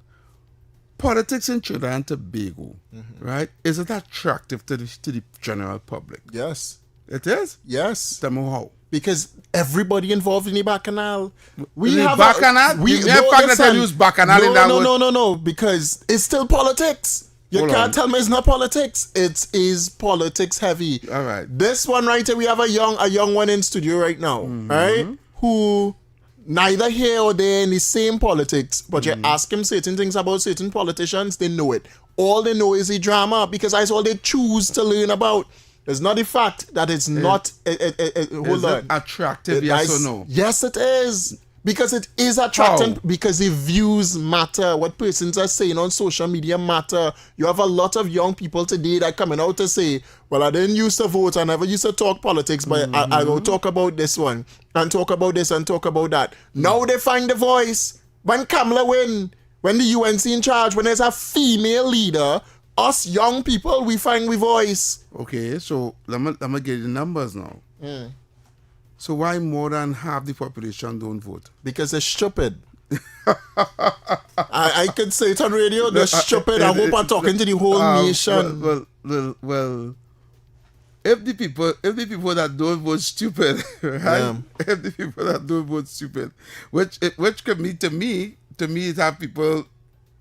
Politics in Trinidad and Tobago, right? Is it attractive to the general public? Yes. It is? Yes. Tell me how. Because everybody involved in the bacchanal. Bacchanal? Bacchanal in that word? No. Because it's still politics. You can't tell me it's not politics. It is politics heavy. All right. This one right here, we have a young one in studio right now, right? Who neither here or there in the same politics, but you ask him certain things about certain politicians, they know it. All they know is the drama because that's all they choose to learn about. It's not the fact that it's not. Hold on. It attractive? Yes or no? Yes, it is. Because it is attractive. Because the views matter. What persons are saying on social media matter. You have a lot of young people today that coming out to say, "Well, I didn't used to vote. I never used to talk politics, but I will talk about this one and talk about this and talk about that." Now they find the voice. When Kamala win, when the UNC in charge, when there's a female leader. Us young people, we find we voice. Okay, so let me get the numbers now. So why more than half the population don't vote? Because they're stupid. I could say it on radio. They're stupid. I hope I'm talking to the whole nation. Well, if the people that don't vote stupid, right? Yeah. If the people that don't vote stupid, which could mean to me it have people.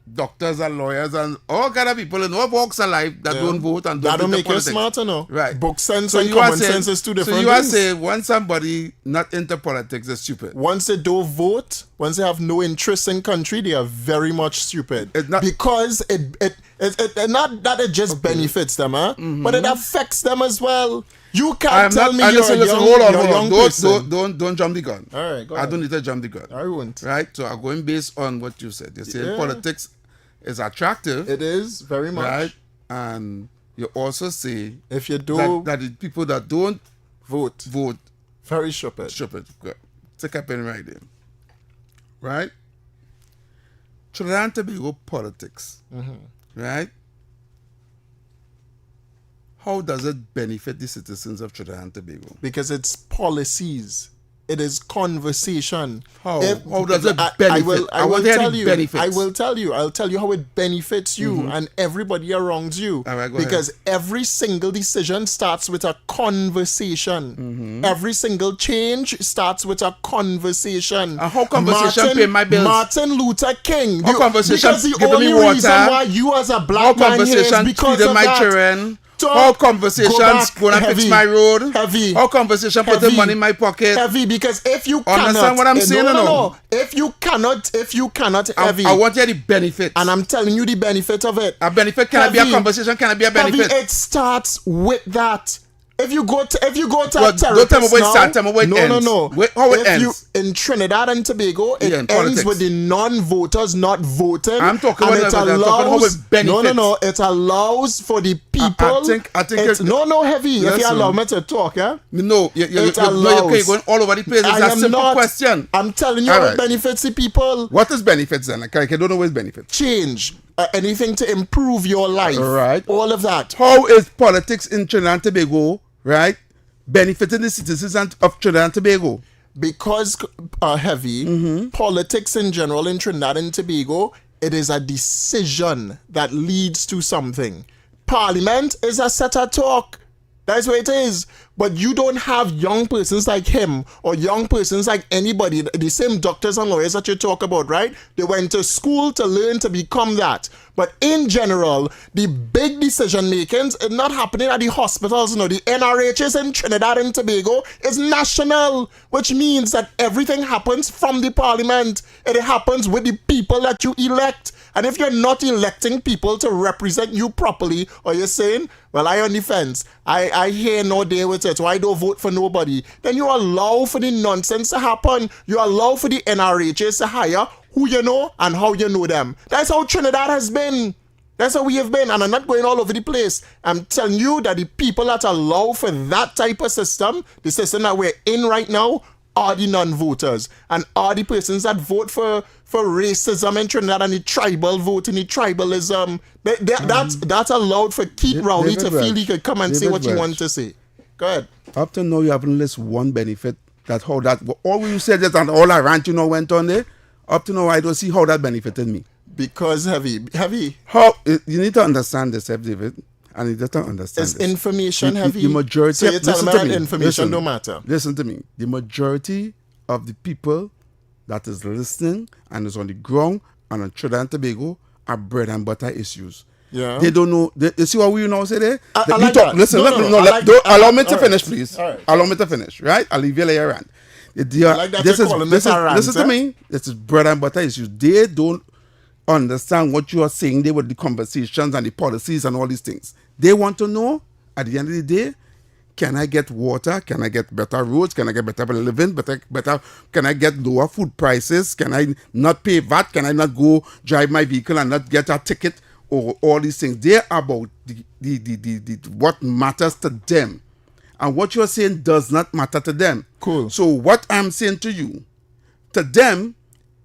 Doctors and lawyers and all kind of people in all walks of life that don't vote and don't make politics. You smarter, no? Right. Book sense and common sense is two different things. So you are saying once somebody not into politics is stupid. Once they don't vote, once they have no interest in country, they are very much stupid. Because it not that it just benefits them, but it affects them as well. You can't tell me you're a young person. Don't jump the gun. All right, go ahead. I don't need to jump the gun. I won't. Right? So I'm going based on what you said. You say politics is attractive. It is, very much. Right? And you also say if you do that the people that don't vote very stupid. Good. Take a pen right there. Right? Trinidad and Tobago politics. Right? How does it benefit the citizens of Trinidad and Tobago? Because it's policies. It is conversation. How does it benefit? I will tell you. Benefits. I will tell you. I'll tell you how it benefits you and everybody around you. All right, go because ahead. Every single decision starts with a conversation. Every single change starts with a conversation. And how conversation pay my bills? Martin Luther King. How conversation because the giving only me water? Reason why you as a black how man here is because feeding of my that. children? How conversations gonna fix my road? Heavy. How conversation putting money in my pocket? Heavy because if you cannot understand what I'm saying, no. If you cannot heavy. I want to hear the benefit. And I'm telling you the benefit of it. A benefit cannot be a conversation, cannot be a benefit. Heavy, it starts with that. If you go to a therapist don't tell me where it starts, tell me where it ends. No. How it ends? In Trinidad and Tobago, it ends with the non-voters not voting. I'm talking about how it benefits. No. It allows for the people. I think it's heavy. Listen. If you allow me to talk, yeah? No, you're going all over the place. It's a simple question. I'm telling you how it benefits the people. What is benefits then? I don't know what is benefits. Change. Anything to improve your life. Right. All of that. How is politics in Trinidad and Tobago, right, benefiting the citizens of Trinidad and Tobago? Because, heavy, politics in general in Trinidad and Tobago it is a decision that leads to something. Parliament is a set of talk. That's what it is. But you don't have young persons like him or young persons like anybody, the same doctors and lawyers that you talk about, right? They went to school to learn to become that. But in general, the big decision makings is not happening at the hospitals. You know, the NRHs in Trinidad and Tobago is national, which means that everything happens from the parliament. It happens with the people that you elect. And if you're not electing people to represent you properly, or you're saying, well, I on the fence, I hear no day with it, so I don't vote for nobody, then you allow for the nonsense to happen. You allow for the NRHs to hire who you know and how you know them. That's how Trinidad has been. That's how we have been. And I'm not going all over the place. I'm telling you that the people that allow for that type of system, the system that we're in right now, are the non-voters and are the persons that vote for racism in Trinidad and the tribal vote and the tribalism. That's allowed for Keith Rowley to feel he could come and say what he wants to say. Go ahead. Up to now, you haven't listed one benefit. That's how that, all you said that and all I rant, went on there. Up to now, I don't see how that benefited me. Because heavy. How, you need to understand this, David. And you don't understand Is information heavy? The majority, so you're telling me that information don't matter? Listen to me. The majority of the people that is listening and is on the ground and on Trinidad and Tobago are bread and butter issues. Yeah. They don't know. You see what we now say there? I like that. Listen, allow me to finish, please. Right. Allow me to finish, right? I'll leave you later rant. Listen to me. This is bread and butter issues. They don't understand what you are saying there with the conversations and the policies and all these things. They want to know, at the end of the day, can I get water? Can I get better roads? Can I get better living? Better? Can I get lower food prices? Can I not pay VAT? Can I not go drive my vehicle and not get a ticket? Or all these things. They're about the what matters to them. And what you're saying does not matter to them. Cool. So what I'm saying to you, to them,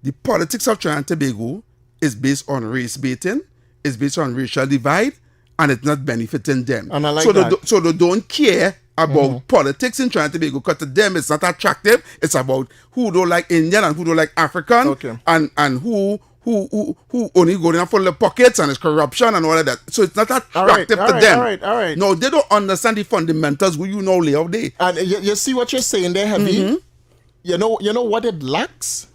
the politics of Trinidad and Tobago is based on race baiting, is based on racial divide, and it's not benefiting them. And I like so that. So they don't care about politics in Trinidad and Tobago because to them it's not attractive. It's about who don't like Indian and who don't like African, and who only go in for the pockets and it's corruption and all of that. So it's not attractive to them. All right. No, they don't understand the fundamentals who you know lay out there. And you see what you're saying there, Heavy? You know what it lacks?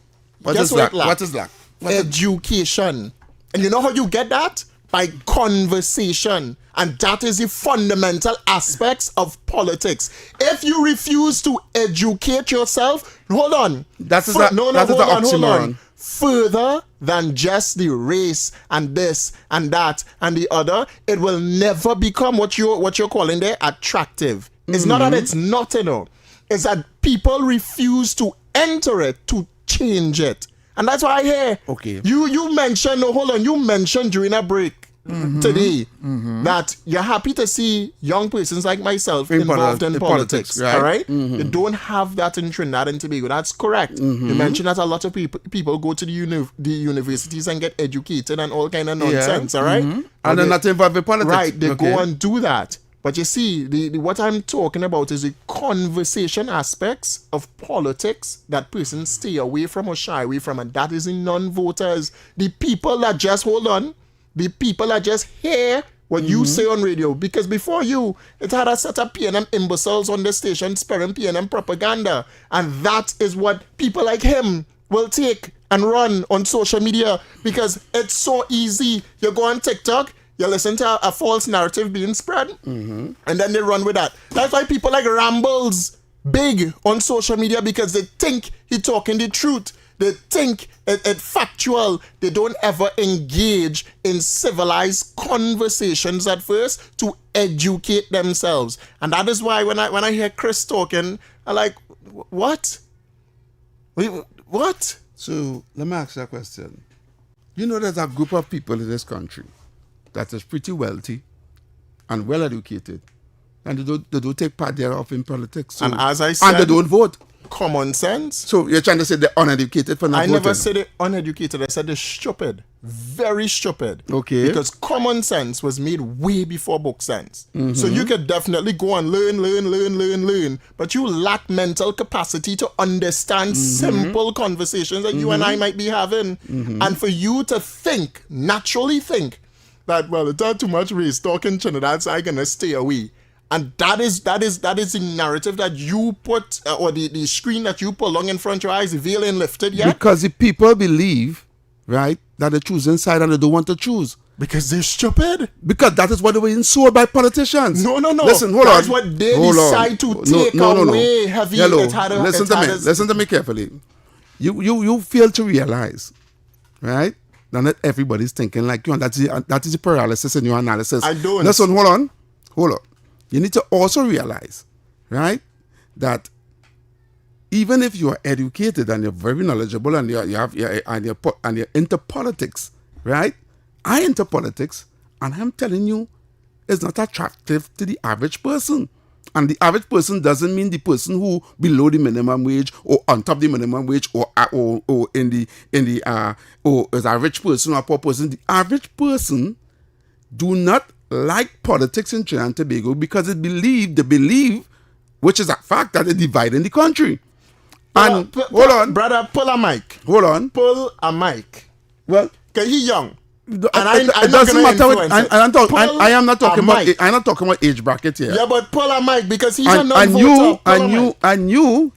What is lack? Education. And you know how you get that? By conversation. And that is the fundamental aspects of politics. If you refuse to educate yourself, hold on. Hold on. Further than just the race and this and that and the other, it will never become what you're calling there attractive. It's not that it's not, it's that people refuse to enter it, to change it. And that's why I hear you mentioned, you mentioned during a break today that you're happy to see young persons like myself involved in politics. Right? All right? You don't have that in Trinidad and Tobago. That's correct. You mentioned that a lot of people go to the universities and get educated and all kind of nonsense. All right? And they're not involved in politics. Right, they go and do that. But you see, what I'm talking about is the conversation aspects of politics that persons stay away from or shy away from, and that is in non-voters. The people that just, the people that just hear what you say on radio. Because before you, it had a set of PNM imbeciles on the station spreading PNM propaganda. And that is what people like him will take and run on social media because it's so easy. You go on TikTok, you listen to a false narrative being spread, and then they run with that. That's why people like Rambles big on social media because they think he's talking the truth. They think it's factual. They don't ever engage in civilized conversations at first to educate themselves. And that is why when I hear Chris talking, I'm like, what? What? So let me ask you a question. You know there's a group of people in this country that is pretty wealthy and well educated and they don't take part thereof in politics. So, and as I said, and they don't vote. Common sense. So you're trying to say they're uneducated for not voting? I never said they're uneducated. I said they're stupid. Very stupid. Okay. Because common sense was made way before book sense. So you could definitely go and learn. But you lack mental capacity to understand simple conversations that you and I might be having. And for you to naturally think, that, well, it's not too much race talk in Trinidad, so I'm going to stay away. And that is the narrative that you put, or the screen that you put along in front of your eyes, the veil ain't lifted yet. Because the people believe, right, that they're choosing side and they don't want to choose. Because they're stupid. Because that is what they were insold by politicians. No. Listen, hold on. That's what they decide to take away heavy. Hello. Listen to me carefully. You fail to realize, right, that not everybody's thinking like you, and that is the paralysis in your analysis. I don't. Listen, hold on. You need to also realize, right, that even if you are educated and you're very knowledgeable and you're into politics, right? I into politics, and I'm telling you, it's not attractive to the average person. And the average person doesn't mean the person who below the minimum wage or on top of the minimum wage or as a rich person or a poor person. The average person do not like politics in Trinidad and Tobago because they believe, which is a fact, that they're dividing the country. And hold on, brother, pull a mic. Hold on, pull a mic. Well, because he's young. It doesn't matter. I'm not talking about age bracket here. Yeah, but pull a mic because he's a non-voter. And you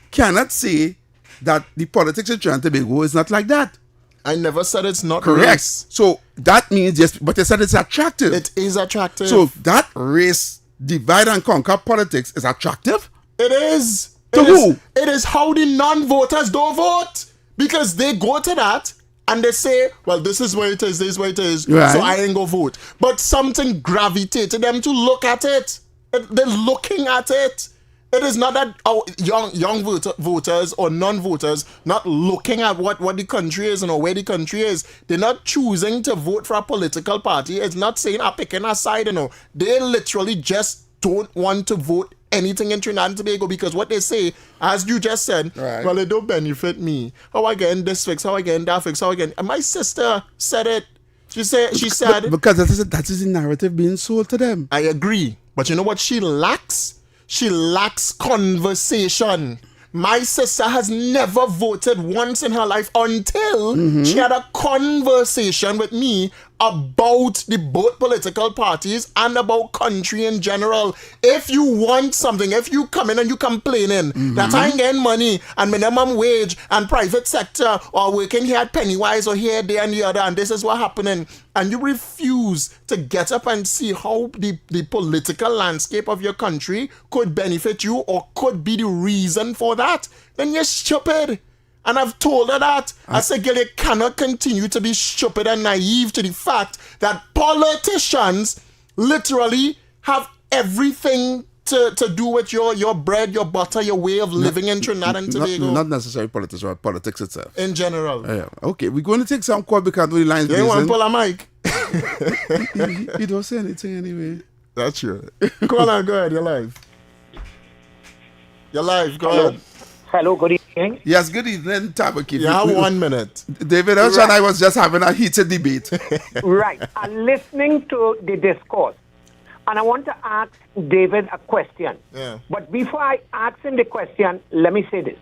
cannot say that the politics in Trinidad and Tobago is not like that. I never said it's not correct. Race. So that means yes, but you said it's attractive. It is attractive. So that race divide and conquer politics is attractive. It is. To who? It is how the non-voters don't vote, because they go to that and they say, well, this is where it is, this is where it is, right, so I ain't go vote. But something gravitated them to look at it. They're looking at it. It is not that young voters or non-voters not looking at what the country is or where the country is. They're not choosing to vote for a political party. It's not saying I'm picking a side, They literally just don't want to vote anything in Trinidad and Tobago because what they say, as you just said, right, well, it don't benefit me. How I getting this fix? How I getting that fix? How I getting... And my sister said it. She said... Because that is the narrative being sold to them. I agree. But you know what she lacks? She lacks conversation. My sister has never voted once in her life until she had a conversation with me about both political parties and about country in general. If you want something, if you come in and you complaining that I ain't getting money and minimum wage and private sector or working here at Pennywise or here, there and the other, and this is what happening, and you refuse to get up and see how the political landscape of your country could benefit you or could be the reason for that, then you're stupid. And I've told her that. I said, girl, you cannot continue to be stupid and naive to the fact that politicians literally have everything to do with your bread, your butter, your way of living in Trinidad and Tobago. Not necessarily politics, but politics itself. In general. Yeah. Okay, we're going to take some call because the lines. You want to pull a mic? You don't say anything anyway. That's true. Call on, go ahead, you're live. You're live, go ahead. Hello, good evening. Yes, good evening, Tabaki. You have 1 minute. David Welch and I was just having a heated debate. Right. I'm listening to the discourse. And I want to ask David a question. Yeah. But before I ask him the question, let me say this.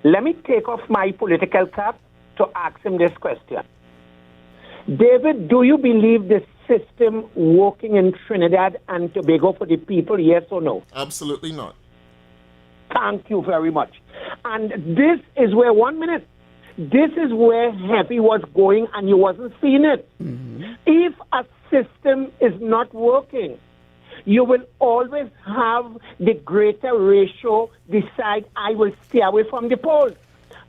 Let me take off my political cap to ask him this question. David, do you believe the system working in Trinidad and Tobago for the people, yes or no? Absolutely not. Thank you very much. And this is where, 1 minute, this is where Heavy was going and you wasn't seeing it. If a system is not working, you will always have the greater ratio decide, I will stay away from the polls.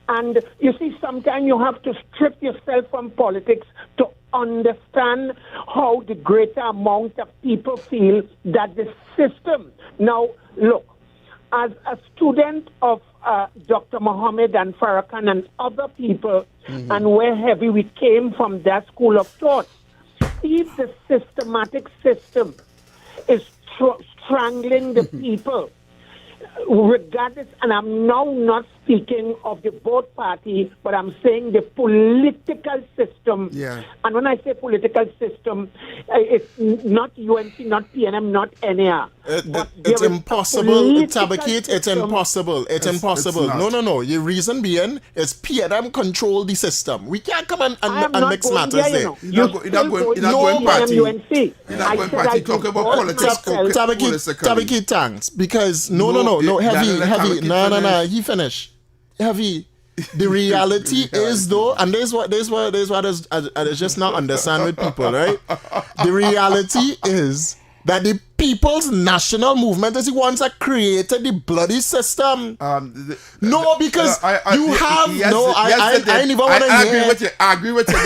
And you see, sometimes you have to strip yourself from politics to understand how the greater amount of people feel that the system. Now, look, as a student of Dr. Mohammed and Farrakhan and other people, and where Heavy we came from that school of thought, if the systematic system is strangling the people. Regardless, and I'm now not speaking of the both party, but I'm saying the political system. Yeah. And when I say political system, it's not UNC, not PNM, not NAR. It's impossible, Tabakit. It's impossible. It's impossible. No. The reason being is PNM control the system. We can't come and mix matters there. You're not going party. You're not going party. Talk about politics. Tabakit, thanks. Because no, heavy. No. He finished. Heavy. The reality is though, and this is what I just not understand with people, right? The reality is that the People's National Movement is the ones that created the bloody system. Because I ain't even want to hear. I agree with you.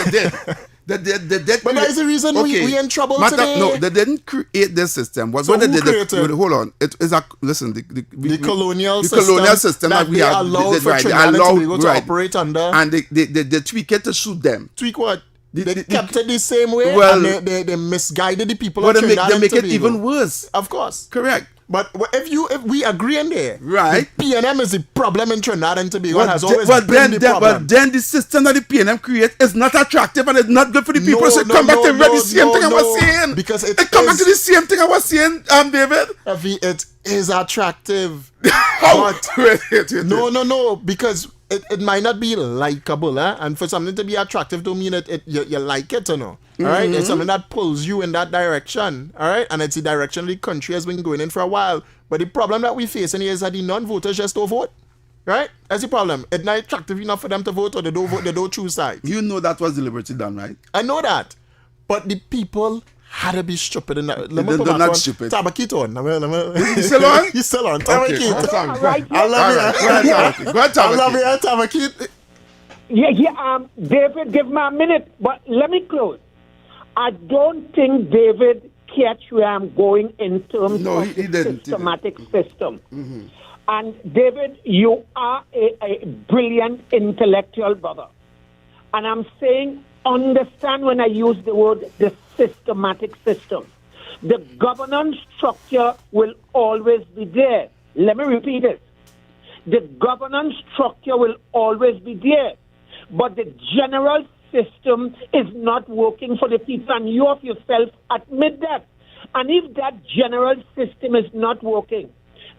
They did. But that is the reason we in trouble today. No, they didn't create this system. What they did? Hold on. It is the colonial system that we have allowed for Trinidad and Tobago to operate under, and they tweak it to suit them. Tweak what? They kept it the same way, and they misguided the people of Trinidad and Tobago. They make it even worse. Of course, correct. But if we agree in there, right? The PNM is the problem in Trinidad and Tobago and has always been the problem. But then the system that the PNM create is not attractive and it's not good for the people. So come back to the same thing I was saying. Because it come back to the same thing I was saying, David. It is attractive. No. Because it might not be likable, and for something to be attractive don't mean you like it or no. All right, it's something that pulls you in that direction. All right, and it's the direction the country has been going in for a while. But the problem that we facing here is that the non-voters just don't vote. Right, that's the problem. It's not attractive enough for them to vote, or they don't vote. They don't choose sides. You know that was deliberately done, right? I know that, but the people had to be stupid in that. They're not stupid. Tabakit on. You still on? You still on. Tabakit. Okay, I love you. Go ahead, Tabakit. I love you, Tabakit. Yeah. David, give me a minute, but let me close. I don't think David catch where I'm going in terms of the systematic system. Mm-hmm. And David, you are a brilliant intellectual brother. And I'm saying, understand when I use the word the systematic system. The governance structure will always be there. Let me repeat it. The governance structure will always be there. But the general system is not working for the people, and you of yourself admit that. And if that general system is not working,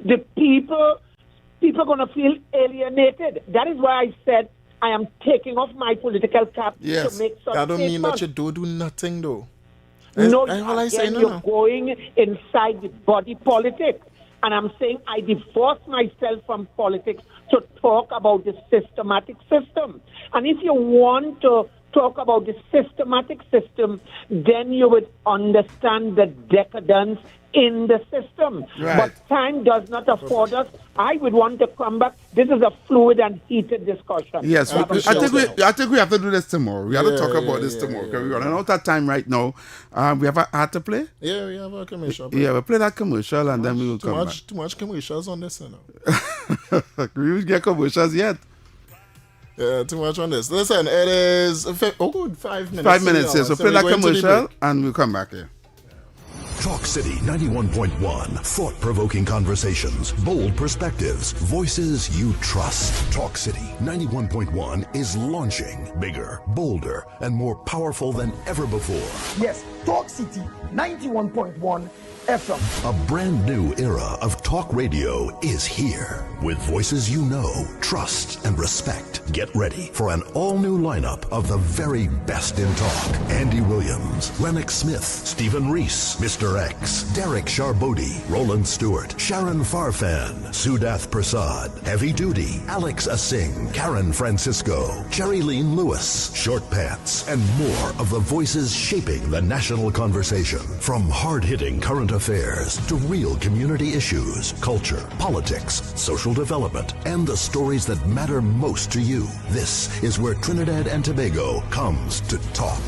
the people are going to feel alienated. That is why I said I am taking off my political cap to make such that don't mean that you don't do nothing, though. No, you're going inside the body politic. And I'm saying I divorce myself from politics to talk about the systematic system. And if you want to talk about the systematic system, then you would understand the decadence in the system. Right. But time does not afford us. I would want to come back. This is a fluid and heated discussion. Yes, I think we have to do this tomorrow. We have to talk about this tomorrow. Because we're running out of time right now. We have an ad to play? Yeah, we have a commercial. Yeah, we'll play that commercial and then we will come back. Too much commercials on this, you know. We will get commercials yet. Yeah, too much on this. Listen, it is 5 minutes. 5 minutes, yes. So play that commercial and we'll come back here. Talk City 91.1. Thought-provoking conversations, bold perspectives, voices you trust. Talk City 91.1 is launching bigger, bolder, and more powerful than ever before. Yes, Talk City 91.1 FM. A brand new era of talk radio is here. With voices you know, trust, and respect. Get ready for an all-new lineup of the very best in talk. Andy Williams, Lennox Smith, Stephen Reese, Mr. X, Derek Charbodi, Roland Stewart, Sharon Farfan, Sudath Prasad, Heavy Duty, Alex Asing, Karen Francisco, Cherry-Leen Lewis, Short Pants, and more of the voices shaping the national conversation. From hard-hitting current affairs to real community issues, culture, politics, social development, and the stories that matter most to you. This is where Trinidad and Tobago comes to talk.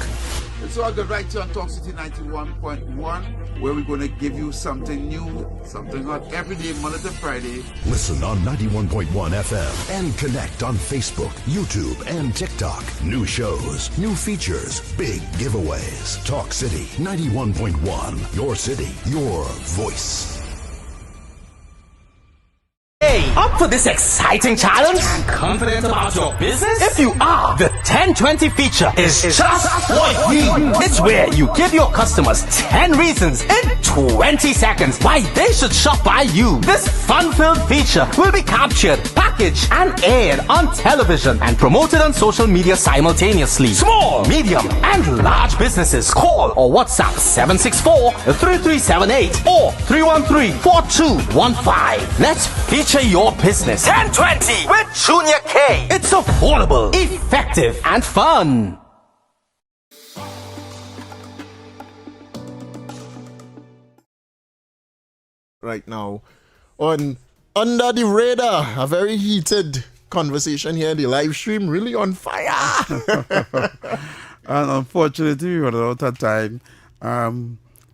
It's all good right here on Talk City 91.1, where we're going to give you something new, something hot every day, Monday to Friday. Listen on 91.1 FM and connect on Facebook, YouTube, and TikTok. New shows, new features, big giveaways. Talk City 91.1, your city, your voice. K. Up for this exciting challenge? Confident about your business? If you are, the 1020 feature is just what you need. It's where you give your customers 10 reasons in 20 seconds why they should shop by you. This fun-filled feature will be captured, packaged, and aired on television and promoted on social media simultaneously. Small, medium, and large businesses call or WhatsApp 764-3378 or 313-4215. Let's feature your business. 1020 with Junior K. It's affordable, effective, and fun. Right now on Under the Radar, a very heated conversation here. The live stream really on fire. And unfortunately, we run out of time.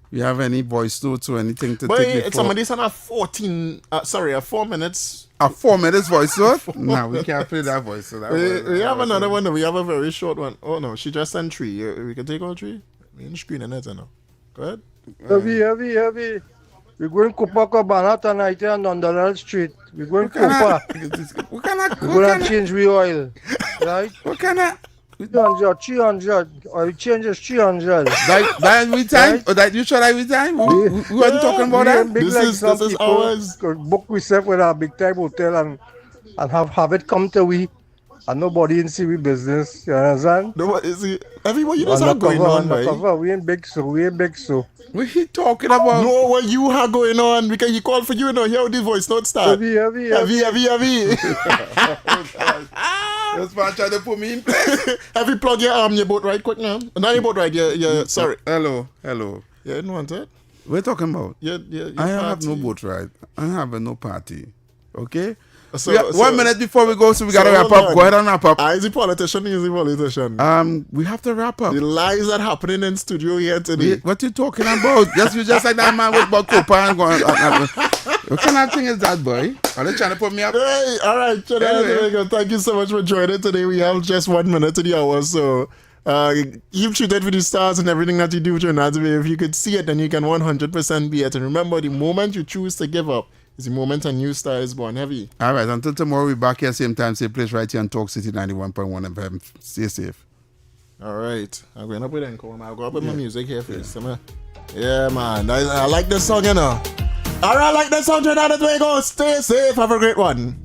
We have any voice notes or anything to take before? Somebody sent a 4 minutes. A 4 minutes voice note? No, we can't play that voice. So we have another one. We have a very short one. Oh no, she just sent 3. We can take all 3. We in screen it now. Go ahead. Heavy. We're going to Copacabana tonight on Underland Street. We're going to Copa. We're going to change the oil. Right? What kind of? 300. Oil change is 300. That we time? Right? Or that you sure that we time? We weren't talking about that? This is ours. Book ourselves with a big time hotel and have it come to we. And nobody in see we business. You understand? Nobody see. Everybody knows how going on, right? We ain't big so. What he talking about? No, what you have going on? Because he called for you now. Hear the voice not start. Heavy. That's why I trying to put me in place. Have you plugged your boat right quick now? Not your boat right. Sorry. Hello. Yeah, you didn't want it. We're talking about. Yeah. I have no boat ride. I have no party. Okay. So, 1 minute before we go, so we gotta wrap up. Go ahead and wrap up. Is he politician? We have to wrap up. The lies that happening in studio here today. What you talking about? You just like that man with Copa and going. What kind of thing is that, boy? Are they trying to put me up? Hey, all right, anyway. Thank you so much for joining today. We have just 1 minute to the hour, so keep shooting for the stars and everything that you do during that way. If you could see it, then you can 100% be it. And remember, the moment you choose to give up is the moment a new star is born. Heavy. All right, until tomorrow, we're back here, same time, same place, right here on Talk City 91.1 FM. Stay safe. All right. I'm going up with Encore. I'll go up with my music here first. Yeah, man. I like this song, you know. All right, I like that song. Turn out the way you go. Stay safe. Have a great one.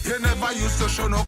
You never used to show no